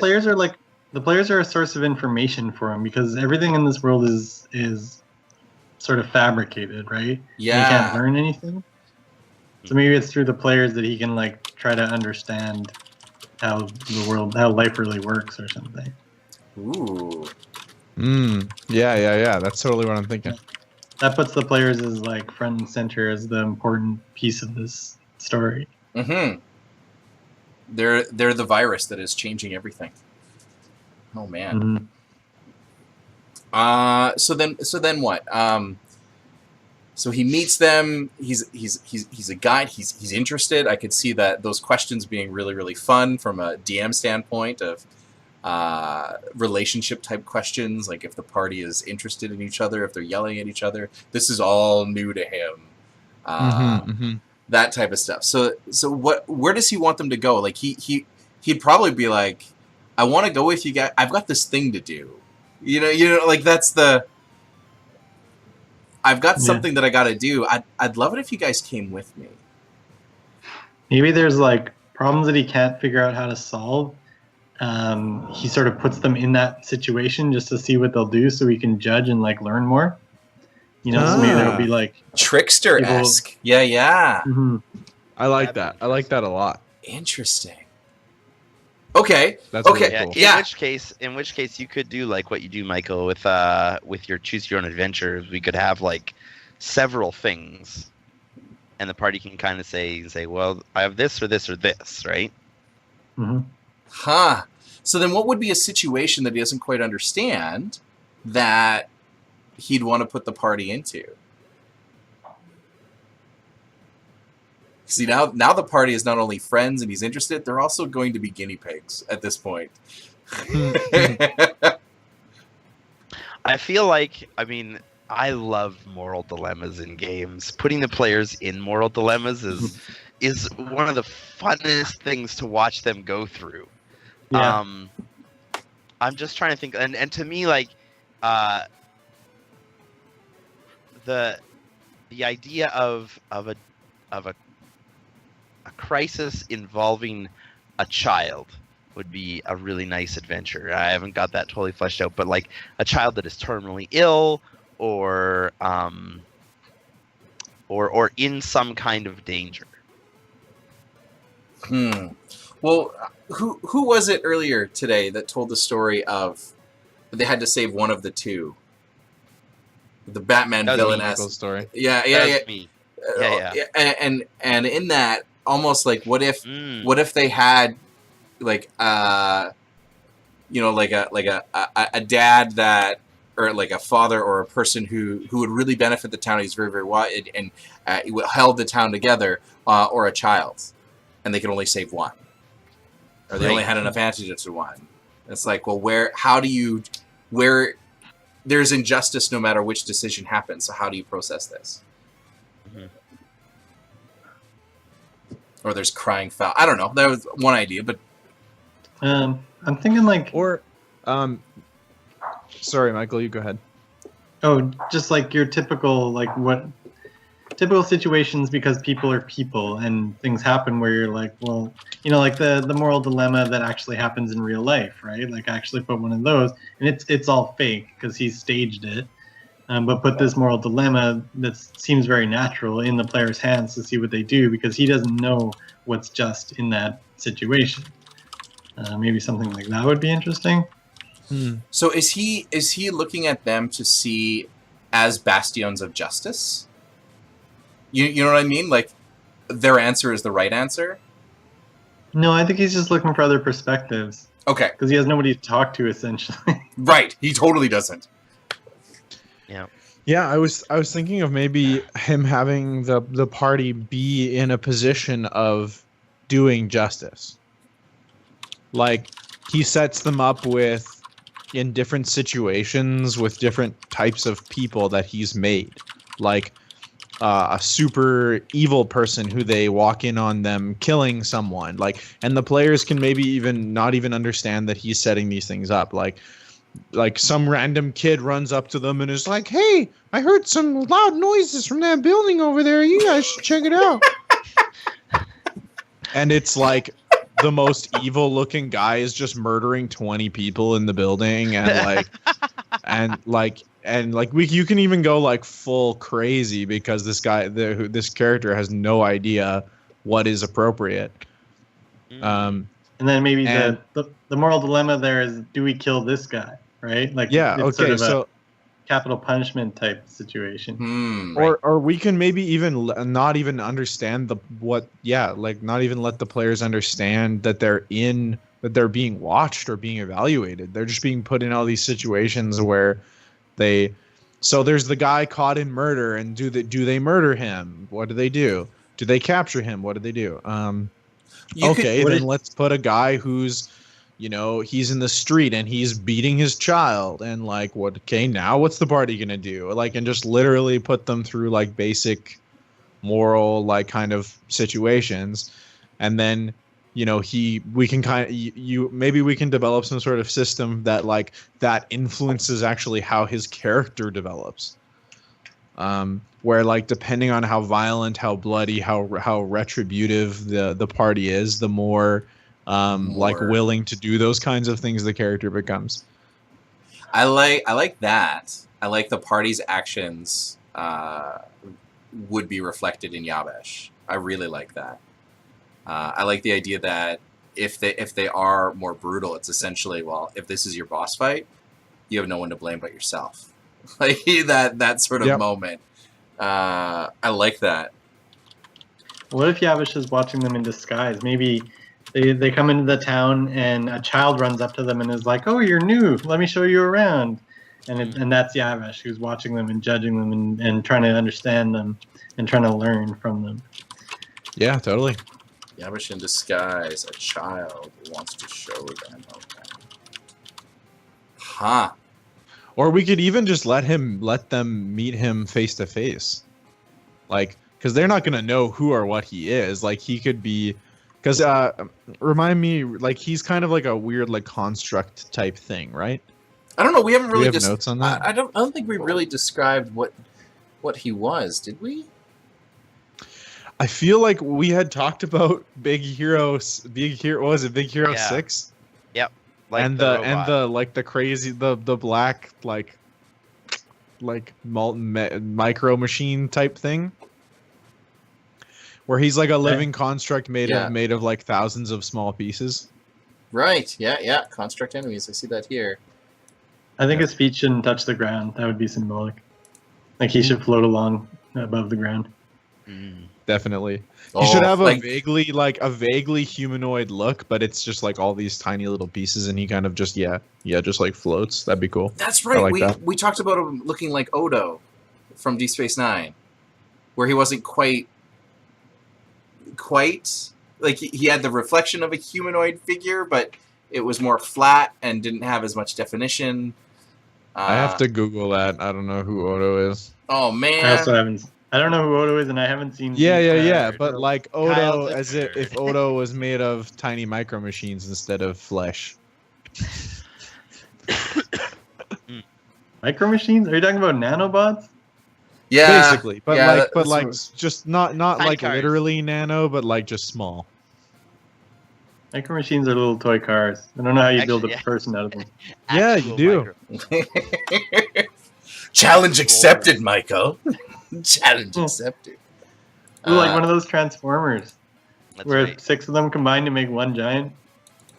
players are a source of information for him, because everything in this world is sort of fabricated, right? Yeah. You can't learn anything. So maybe it's through the players that he can like try to understand how life really works or something. Ooh. Yeah. That's totally what I'm thinking. That puts the players as like front and center as the important piece of this story. Mm-hmm. They're the virus that is changing everything. Oh man. Mm-hmm. So then what? So he meets them. He's a guy. He's interested. I could see that those questions being really, really fun from a DM standpoint of relationship type questions, like if the party is interested in each other, if they're yelling at each other. This is all new to him. That type of stuff. So where does he want them to go? Like he'd probably be like, I want to go with you guys. I've got this thing to do. You know, like that's the. I've got something that I got to do. I'd love it if you guys came with me. Maybe there's like problems that he can't figure out how to solve. He sort of puts them in that situation just to see what they'll do, so he can judge and like learn more. You know, so maybe there'll be like trickster-esque. Yeah. Mm-hmm. I like that. I like that a lot. Interesting. Okay. That's okay. Really cool. In which case, you could do like what you do, Michael, with your choose your own adventure. We could have like several things, and the party can kind of say, well, I have this or this or this, right? Mm-hmm. Huh. So then, what would be a situation that he doesn't quite understand that he'd want to put the party into? See, now the party is not only friends and he's interested, they're also going to be guinea pigs at this point. I feel like, I mean, I love moral dilemmas in games. Putting the players in moral dilemmas is one of the funnest things to watch them go through. Yeah. I'm just trying to think, and to me, like, the idea of a crisis involving a child would be a really nice adventure. I haven't got that totally fleshed out, but like a child that is terminally ill or in some kind of danger. Well, who was it earlier today that told the story of they had to save one of the two? The Batman villain story. Yeah. Me. And in that, almost like what if they had like you know, like a dad that, or like a father or a person who would really benefit the town. He's very, very wide and held the town together, or a child, and they could only save one, or they only had enough antidotes to one. It's like, well, where there's injustice no matter which decision happens. So how do you process this? Mm-hmm. Or there's crying foul. I don't know. That was one idea, but I'm thinking like, or sorry, Michael, you go ahead. Oh, just like your typical situations, because people are people and things happen where you're like, well, you know, like the moral dilemma that actually happens in real life, right? Like I actually put one of those, and it's all fake because he staged it. But put this moral dilemma that seems very natural in the player's hands to see what they do, because he doesn't know what's just in that situation. Maybe something like that would be interesting. So is he looking at them to see as bastions of justice? You know what I mean? Like their answer is the right answer? No, I think he's just looking for other perspectives. Okay. Because he has nobody to talk to, essentially. Right. He totally doesn't. Yeah, I was thinking of maybe him having the party be in a position of doing justice. Like he sets them up in different situations with different types of people that he's made. Like a super evil person who they walk in on them killing someone. Like, and the players can maybe even not even understand that he's setting these things up. Like some random kid runs up to them and is like, "Hey, I heard some loud noises from that building over there. You guys should check it out." And it's like the most evil looking guy is just murdering 20 people in the building, and and like you can even go like full crazy because this character has no idea what is appropriate. And then maybe and- the moral dilemma there is, do we kill this guy, right? Like, Yeah, it's sort okay, of so a capital punishment type situation. or we can maybe even not even understand not even let the players understand that they're being watched or being evaluated. They're just being put in all these situations where so there's the guy caught in murder, and do they murder him? What do they do? Do they capture him? What do they do? Let's put a guy who's, he's in the street and he's beating his child, and like, now what's the party gonna do? Like, and just literally put them through like basic moral, like, kind of situations. And then, we can maybe we can develop some sort of system that like that influences actually how his character develops. Where like depending on how violent, how bloody, how retributive the party is, the more like willing to do those kinds of things the character becomes. I like that. I like the party's actions would be reflected in Yabesh. I really like that. I like the idea that if they are more brutal, it's essentially, well, if this is your boss fight, you have no one to blame but yourself. Like that sort of moment. I like that. What if Yavish is watching them in disguise? Maybe they come into the town and a child runs up to them and is like, "Oh, you're new. Let me show you around." And that's Yavish, who's watching them and judging them and trying to understand them and trying to learn from them. Yeah, totally. Yavish in disguise. A child wants to show them. Okay. Huh. Or we could even just let them meet him face to face, like, because they're not gonna know who or what he is. Like, he could be, because remind me, like, he's kind of like a weird like construct type thing, right? I don't know. We haven't really have notes on that. I don't think we really described what he was. Did we? I feel like we had talked about Big Hero. What was it? Big Hero 6? Yep. Like and the like the crazy the black like micro machine type thing, where he's like a living construct made of like thousands of small pieces. Right. Yeah. Construct enemies. I see that here. I think his feet shouldn't touch the ground. That would be symbolic. Like, he should float along above the ground. Definitely. He should have a vaguely humanoid look, but it's just like all these tiny little pieces, and he kind of just just like floats. That'd be cool. That's right. Like we talked about him looking like Odo from Deep Space Nine, where he wasn't quite like he had the reflection of a humanoid figure, but it was more flat and didn't have as much definition. I have to Google that. I don't know who Odo is. Oh man! I also haven't. I don't know who Odo is, and I haven't seen. But like Odo, as if Odo was made of tiny micro machines instead of flesh. Micro machines? Are you talking about nanobots? Yeah, basically. But just not like cars. Literally nano, but like just small. Micro machines are little toy cars. I don't know how you build a person out of them. Yeah, you do. Challenge accepted, Michael. Challenge accepted. Ooh, like one of those Transformers, where right. 6 of them combine to make one giant.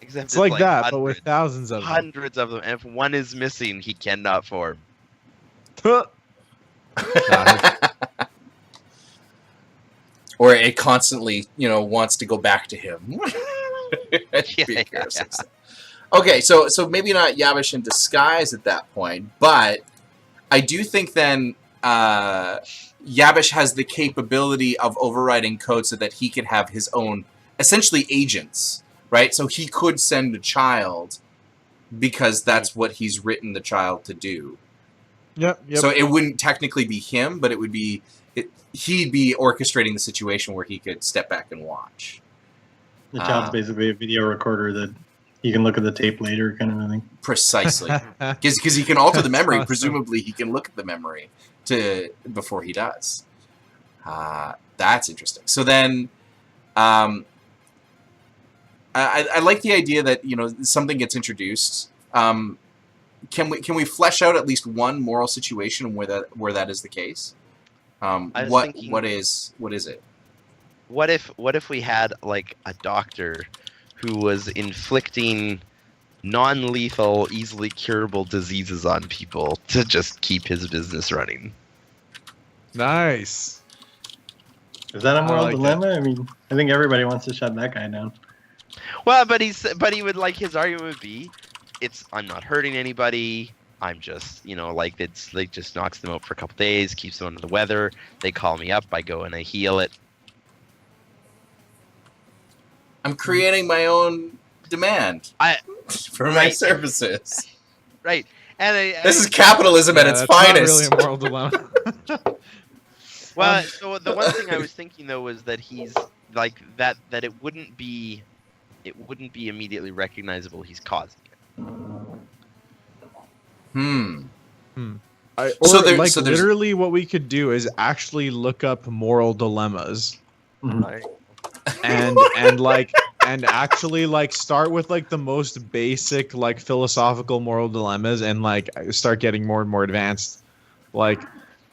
Except it's like that, but with thousands of them. Hundreds of them. And if one is missing, he cannot form. Or it constantly, wants to go back to him. Okay, so maybe not Yavish in disguise at that point, but I do think then Yavish has the capability of overriding code so that he can have his own, essentially, agents, right? So he could send a child because that's what he's written the child to do. Yep. So it wouldn't technically be him, but it would be he'd be orchestrating the situation where he could step back and watch. The child's basically a video recorder that you can look at the tape later, kind of a thing. Precisely, because he can alter the memory. Awesome. Presumably, he can look at the memory before he does. That's interesting. So then, I like the idea that something gets introduced. can we flesh out at least one moral situation where that is the case? What is it? What if we had like a doctor who was inflicting non-lethal, easily curable diseases on people to just keep his business running? Nice. Is that a moral like dilemma? I mean, I think everybody wants to shut that guy down. Well, but he would like his argument would be, I'm not hurting anybody. I'm just, like it's like just knocks them out for a couple days, keeps them under the weather. They call me up, I go and I heal it. I'm creating my own demand for my services. Right. And this is capitalism at its finest. Not really a moral dilemma. Well, so the one thing I was thinking though was that he's like that it wouldn't be immediately recognizable he's causing it. Literally what we could do is actually look up moral dilemmas. Right. And actually like start with like the most basic like philosophical moral dilemmas and like start getting more and more advanced. Like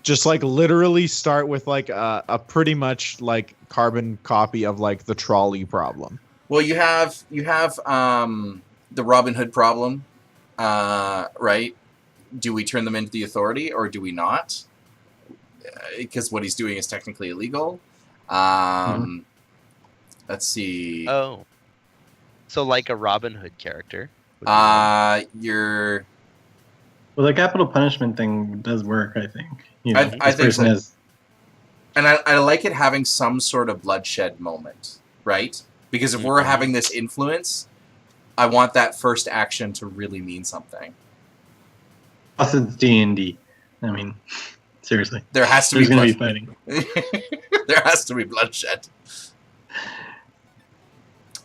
just like literally start with like a pretty much like carbon copy of like the trolley problem. Well, you have the Robin Hood problem, right? Do we turn them into the authority or do we not? Because what he's doing is technically illegal. Let's see. Oh, so like a Robin Hood character. You're. Well, the capital punishment thing does work, I think. I think so. And I like it having some sort of bloodshed moment, right? Because if we're having this influence, I want that first action to really mean something. Plus, it's D&D. I mean, seriously. There has to There's be going to be fighting. There has to be bloodshed.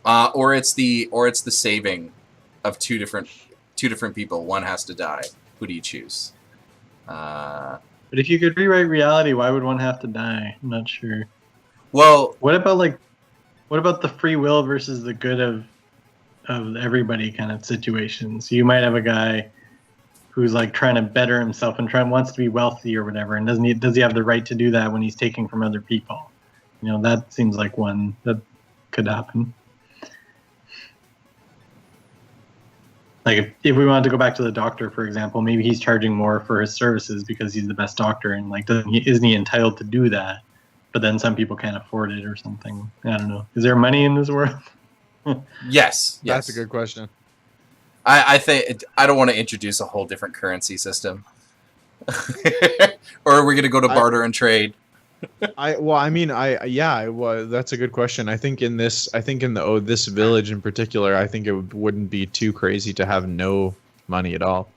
Or it's the saving of two different people. One has to die. Who do you choose? But if you could rewrite reality, why would one have to die? I'm not sure. Well, what about the free will versus the good of everybody kind of situations? You might have a guy who's like trying to better himself and wants to be wealthy or whatever, and does he have the right to do that when he's taking from other people? That seems like one that could happen. Like if we wanted to go back to the doctor, for example, maybe he's charging more for his services because he's the best doctor, and like isn't he entitled to do that? But then some people can't afford it or something. I don't know. Is there money in this world? Yes. That's a good question. I think I don't want to introduce a whole different currency system. Or are we going to go to barter and trade? That's a good question. I think in this village in particular, I think it wouldn't be too crazy to have no money at all.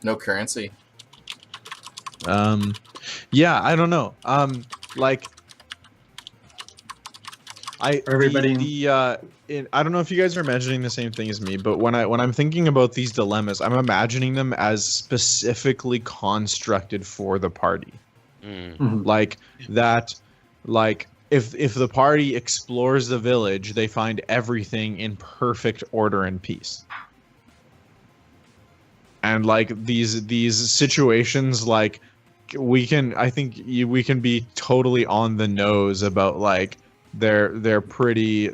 No currency. Yeah, I don't know. I don't know if you guys are imagining the same thing as me, but when I'm thinking about these dilemmas, I'm imagining them as specifically constructed for the party. Like that, like if the party explores the village, they find everything in perfect order and peace. And like these situations, like we can be totally on the nose about like they're pretty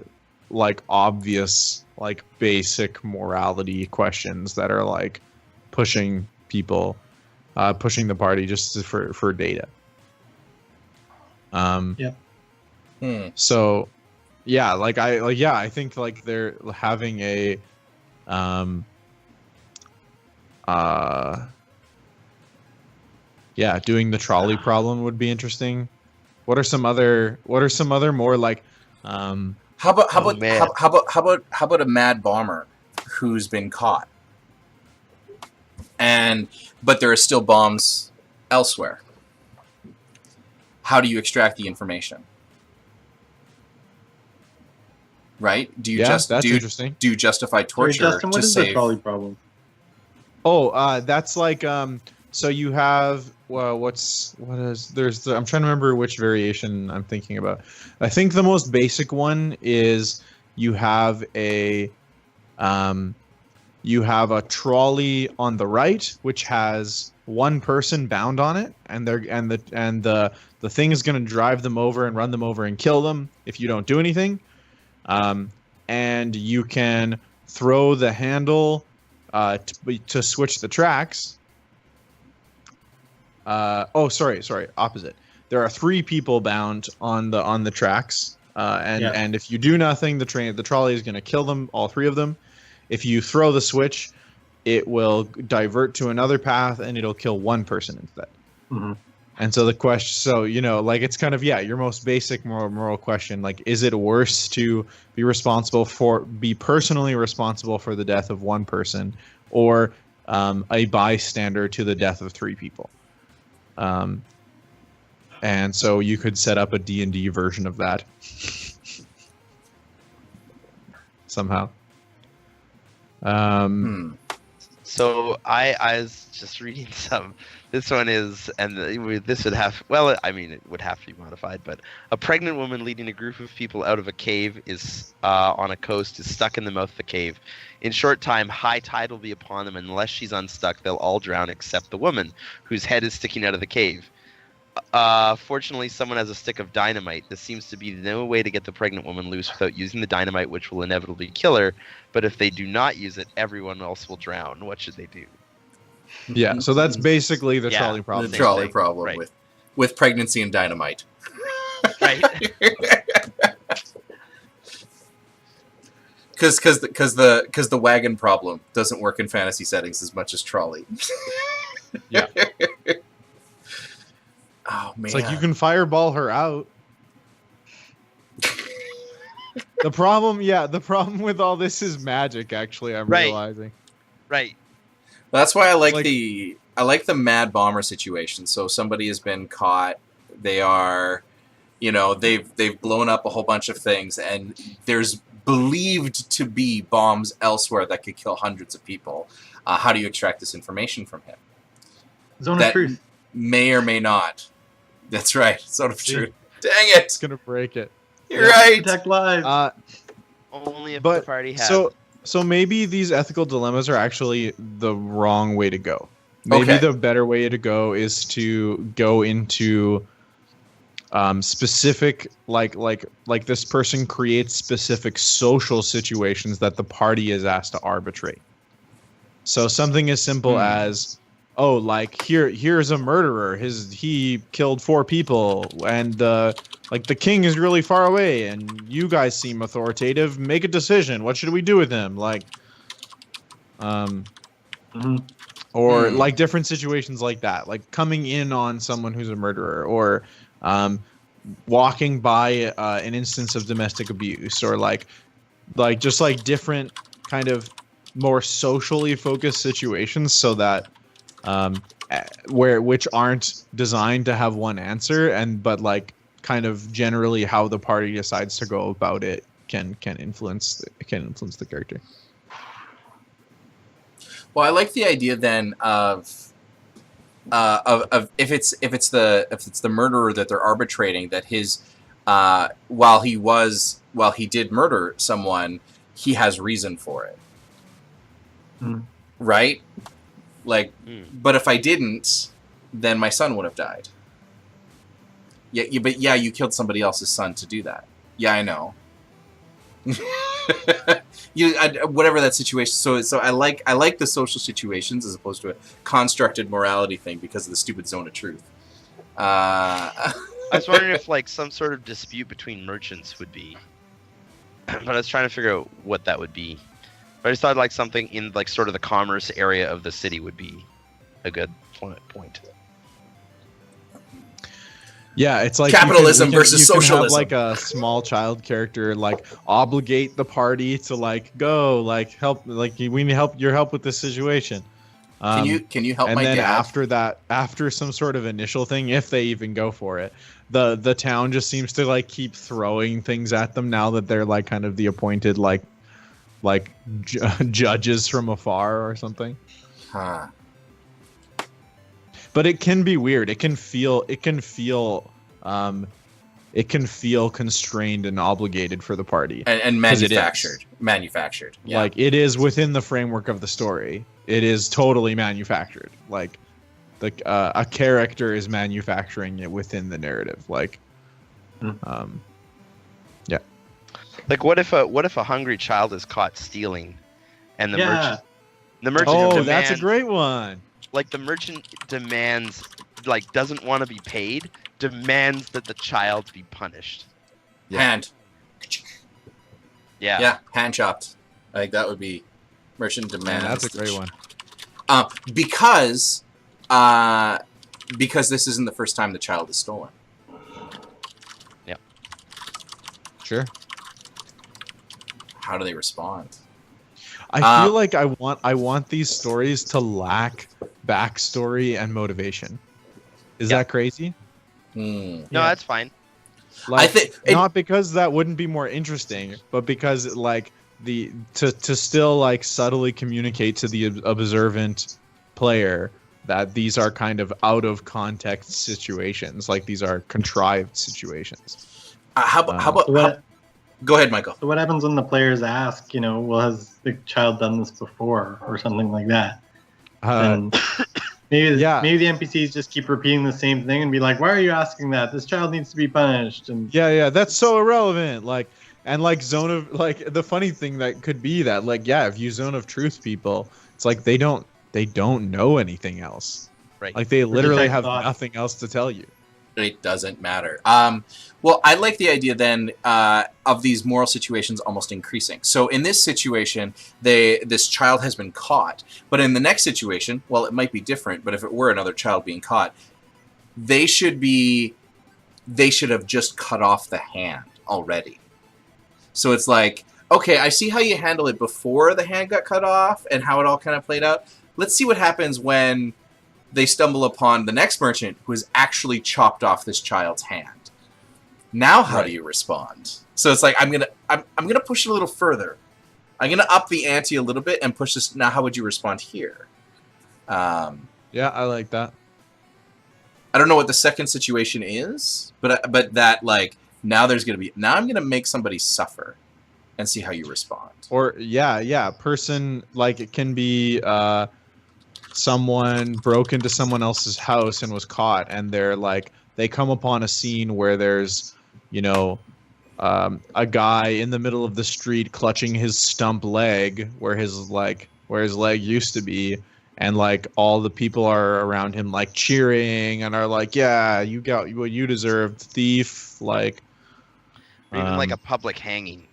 like obvious like basic morality questions that are like pushing people, pushing the party just for data. So yeah, I think like they're having a doing the trolley problem would be interesting. What are some other more like how about a mad bomber who's been caught, but there are still bombs elsewhere? How do you extract the information? Right? Do you interesting. Do you justify torture? Sorry, Justin, what is the trolley problem? Oh, that's like so you have I'm trying to remember which variation I'm thinking about. I think the most basic one is you have a You have a trolley on the right, which has one person bound on it, and the thing is going to drive them over and run them over and kill them if you don't do anything. And you can throw the handle to switch the tracks. Sorry, opposite. There are 3 people bound on the tracks, and if you do nothing, the trolley is going to kill them, all 3 of them. If you throw the switch, it will divert to another path, and it'll kill one person instead. Mm-hmm. And so the question, so it's kind of your most basic moral question, like, is it worse to be personally responsible for the death of one person, or a bystander to the death of 3 people? And so you could set up a D&D version of that somehow. So I was just reading some. This one is, and this would have, it would have to be modified, but a pregnant woman leading a group of people out of a cave is on a coast is stuck in the mouth of the cave. In short time, high tide will be upon them, and unless she's unstuck, they'll all drown except the woman, whose head is sticking out of the cave. Fortunately, someone has a stick of dynamite. This seems to be no way to get the pregnant woman loose without using the dynamite, which will inevitably kill her. But if they do not use it, everyone else will drown. What should they do? Yeah, so that's basically the trolley problem. The trolley thing. problem Right. with pregnancy and dynamite. Right. Because the wagon problem doesn't work in fantasy settings as much as trolley. Yeah. Oh man. It's like you can fireball her out. The problem with all this is magic, actually, I'm realizing. Right. That's why I like the mad bomber situation. So somebody has been caught. They are, they've blown up a whole bunch of things, and there's believed to be bombs elsewhere that could kill hundreds of people. How do you extract this information from him? Zone of truth. May or may not. That's right. Zone of truth. Dang it! It's gonna break it. You're right. Protect lives. Only if the party has. So maybe these ethical dilemmas are actually the wrong way to go. Maybe the better way to go is to go into specific, like this person creates specific social situations that the party is asked to arbitrate. So something as simple as, here's a murderer. He killed 4 people, and the king is really far away, and you guys seem authoritative. Make a decision. What should we do with him? Or different situations like that, like coming in on someone who's a murderer, or walking by an instance of domestic abuse, or just different kind of more socially focused situations, so that which aren't designed to have one answer, but kind of generally how the party decides to go about it can influence the character. Well, I like the idea then of if it's the murderer that they're arbitrating, that his while he did murder someone, he has reason for it. Right? But if I didn't, then my son would have died. But you killed somebody else's son to do that. Yeah, I know. Whatever that situation. So I like the social situations as opposed to a constructed morality thing because of the stupid zone of truth. I was wondering if some sort of dispute between merchants would be, but I was trying to figure out what that would be. But I just thought something in sort of the commerce area of the city would be a good point. Yeah, it's like capitalism versus socialism. You can have a small child character obligate the party to go help we need your help with this situation. Can you help my dad? And then after that, after some sort of initial thing, if they even go for it, the town just seems to keep throwing things at them now that they're kind of the appointed judges from afar or something. Huh. But it can be weird. It can feel it can feel constrained and obligated for the party. And 'Cause it is. manufactured. Yeah. Like, it is within the framework of the story. It is totally manufactured. Like, a character is manufacturing it within the narrative. Like, yeah. Like, what if a hungry child is caught stealing, and the merchant Oh, that's a great one. Like, the merchant demands, like, doesn't want to be paid, demands that the child be punished. Hand. Yeah. Yeah, hand chopped. I think that would be merchant demand. Man, that's a great one. Because this isn't the first time the child is stolen. Yeah. Sure. How do they respond? I feel like I want these stories to lack backstory and motivation. Is that crazy? Hmm. No, that's fine. Like, I think not because that wouldn't be more interesting, but because like to still like subtly communicate to the observant player that these are kind of out of context situations, like these are contrived situations. Go ahead, Michael. So what happens when the players ask, well, has the child done this before or something like that? And maybe the NPCs just keep repeating the same thing and be like, why are you asking that? This child needs to be punished. And yeah, that's so irrelevant. Like, and like zone of, like, the funny thing that could be that, like, yeah, if you zone of truth people, it's like they don't know anything else. Right. Like, they literally have thought. nothing else to tell you. It doesn't matter. Well, I like the idea then of these moral situations almost increasing. So in this situation, this child has been caught. But in the next situation, well, it might be different. But if it were another child being caught, they should have just cut off the hand already. So it's like, okay, I see how you handle it before the hand got cut off and how it all kind of played out. Let's see what happens when they stumble upon the next merchant who has actually chopped off this child's hand. Now, how do you respond? So it's like, I'm gonna push it a little further. I'm gonna up the ante a little bit and push this. Now, how would you respond here? Yeah, I like that. I don't know what the second situation is, but that, like, now I'm gonna make somebody suffer and see how you respond. Or person, like, it can be someone broke into someone else's house and was caught, and they're like, they come upon a scene where there's, a guy in the middle of the street clutching his stump leg where his leg used to be, and like all the people are around him like cheering and are like, yeah, you got what you deserved, thief. Like, Or even like a public hanging.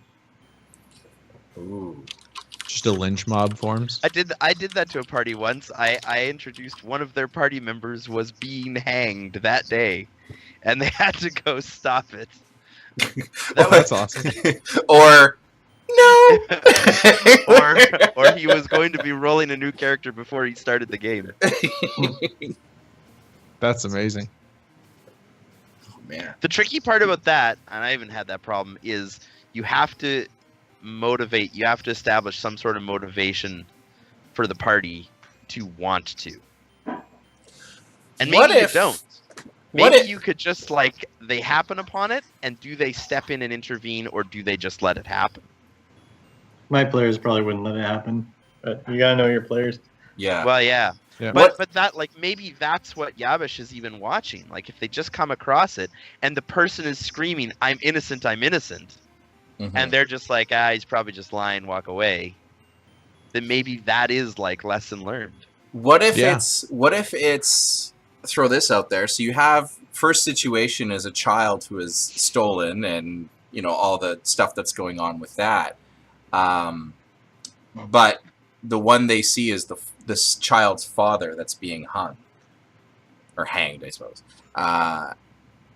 Ooh. Just a lynch mob forms. I did that to a party once. I introduced one of their party members was being hanged that day, and they had to go stop it. That's awesome. Or no. or he was going to be rolling a new character before he started the game. That's amazing. Oh, man. The tricky part about that, and I even had that problem, is you have to motivate. You have to establish some sort of motivation for the party to want to. And maybe you don't. Maybe you could just, like, they happen upon it, and do they step in and intervene, or do they just let it happen? My players probably wouldn't let it happen, but you gotta know your players. Yeah. Well, yeah. Yeah. But that, like, maybe that's what Yabish is even watching. Like, if they just come across it, and the person is screaming, I'm innocent, Mm-hmm. and they're just like, he's probably just lying, walk away, then maybe that is, like, lesson learned. What if it's throw this out there. So you have first situation is a child who is stolen, and all the stuff that's going on with that. But the one they see is this child's father that's being hung or hanged, I suppose.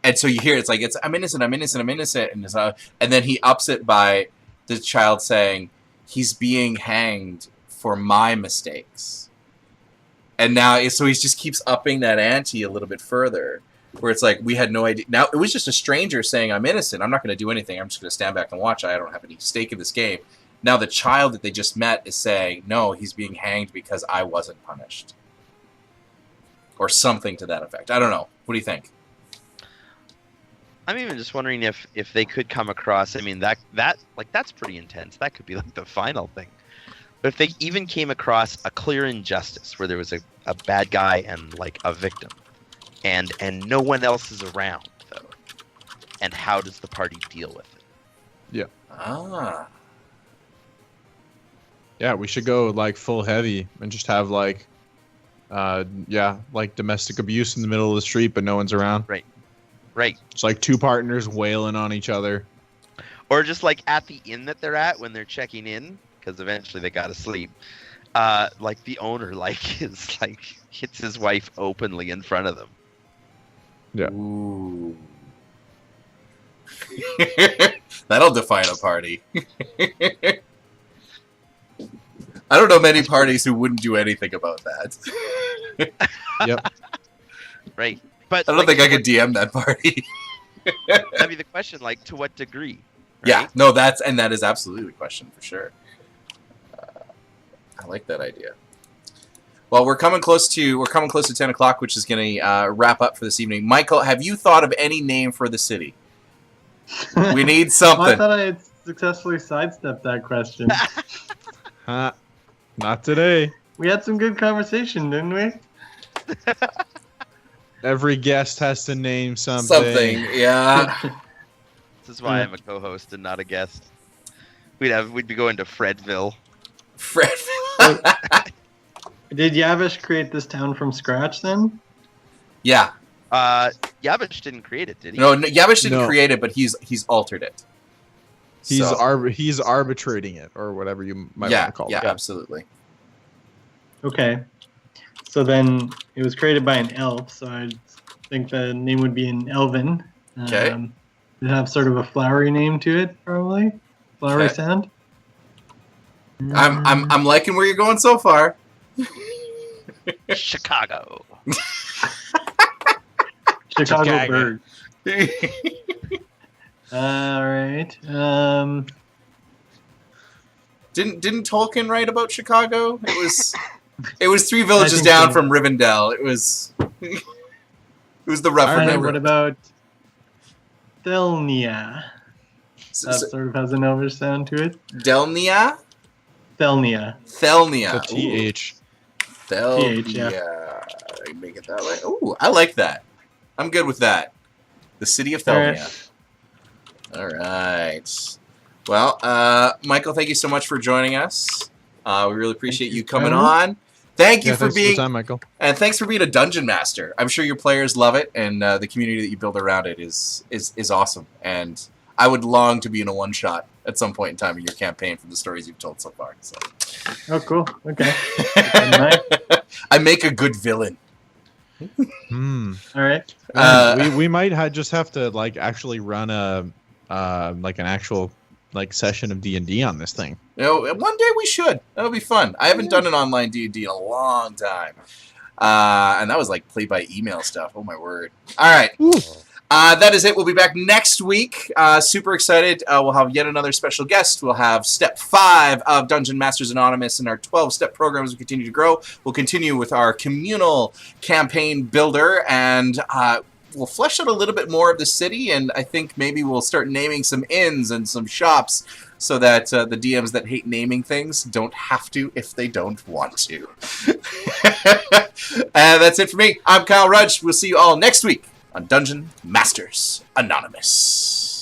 And so you hear it's like, I'm innocent, and then he ups it by the child saying he's being hanged for my mistakes. And now, so he just keeps upping that ante a little bit further, where it's like, we had no idea. Now, it was just a stranger saying, I'm innocent. I'm not going to do anything. I'm just going to stand back and watch. I don't have any stake in this game. Now, the child that they just met is saying, no, he's being hanged because I wasn't punished. Or something to that effect. I don't know. What do you think? I'm even just wondering if they could come across. I mean, that's pretty intense. That could be like the final thing. But if they even came across a clear injustice where there was a bad guy and like a victim, and no one else is around though, and how does the party deal with it? Yeah. Ah. Yeah, we should go like full heavy and just have like, like domestic abuse in the middle of the street, but no one's around. Right. It's like two partners wailing on each other. Or just like at the inn that they're at when they're checking in, because eventually they gotta sleep. Like the owner hits his wife openly in front of them. Yeah. Ooh. That'll define a party. I don't know many parties who wouldn't do anything about that. Yep. Right. But I don't think I could DM that party. That'd be the question, like, to what degree? Right? Yeah, no, that is absolutely the question for sure. I like that idea. Well, we're coming close to 10 o'clock, which is going to wrap up for this evening. Michael, have you thought of any name for the city? We need something. I thought I had successfully sidestepped that question. Not today. We had some good conversation, didn't we? Every guest has to name something. Something, yeah. This is why I'm a co-host and not a guest. We'd be going to Fredville. Did Yavish create this town from scratch then? Yeah. Yavish didn't create it, did he? No, Yavish didn't create it, but he's altered it. He's So- he's arbitrating it, or whatever you might want to call yeah, it. absolutely. Okay. So then it was created by an elf, so I think the name would be an Elven. Okay. It'd have sort of a flowery name to it, probably. Flowery Okay. sound. I'm liking where you're going so far. Chicago. Chicago bird. All right. Didn't Tolkien write about Chicago? It was 3 villages down so. from Rivendell. It was the rough All right. river. What about Thelnia? That sort of has an Elvish sound to it. Delnia? Thelnia. Thelnia. The TH. Thelnia. TH, yeah. I make it that way. Ooh, I like that. I'm good with that. The city of Thelnia. All right. Well, Michael, thank you so much for joining us. We really appreciate you coming on. Thank you for thanks being the time, Michael. And thanks for being a dungeon master. I'm sure your players love it, and the community that you build around it is awesome. And I would long to be in a one-shot at some point in time in your campaign from the stories you've told so far. So. Oh, cool. Okay. I make a good villain. Hmm. All right. We might just have to like actually run a like an actual like session of D&D on this thing. You know, one day we should. That'll be fun. I haven't done an online D&D in a long time. And that was like play by email stuff. Oh my word. All right. That is it. We'll be back next week. Super excited. We'll have yet another special guest. We'll have Step 5 of Dungeon Masters Anonymous in our 12-step program as we continue to grow. We'll continue with our communal campaign builder, and we'll flesh out a little bit more of the city, and I think maybe we'll start naming some inns and some shops so that the DMs that hate naming things don't have to if they don't want to. That's it for me. I'm Kyle Rudge. We'll see you all next week on Dungeon Masters Anonymous.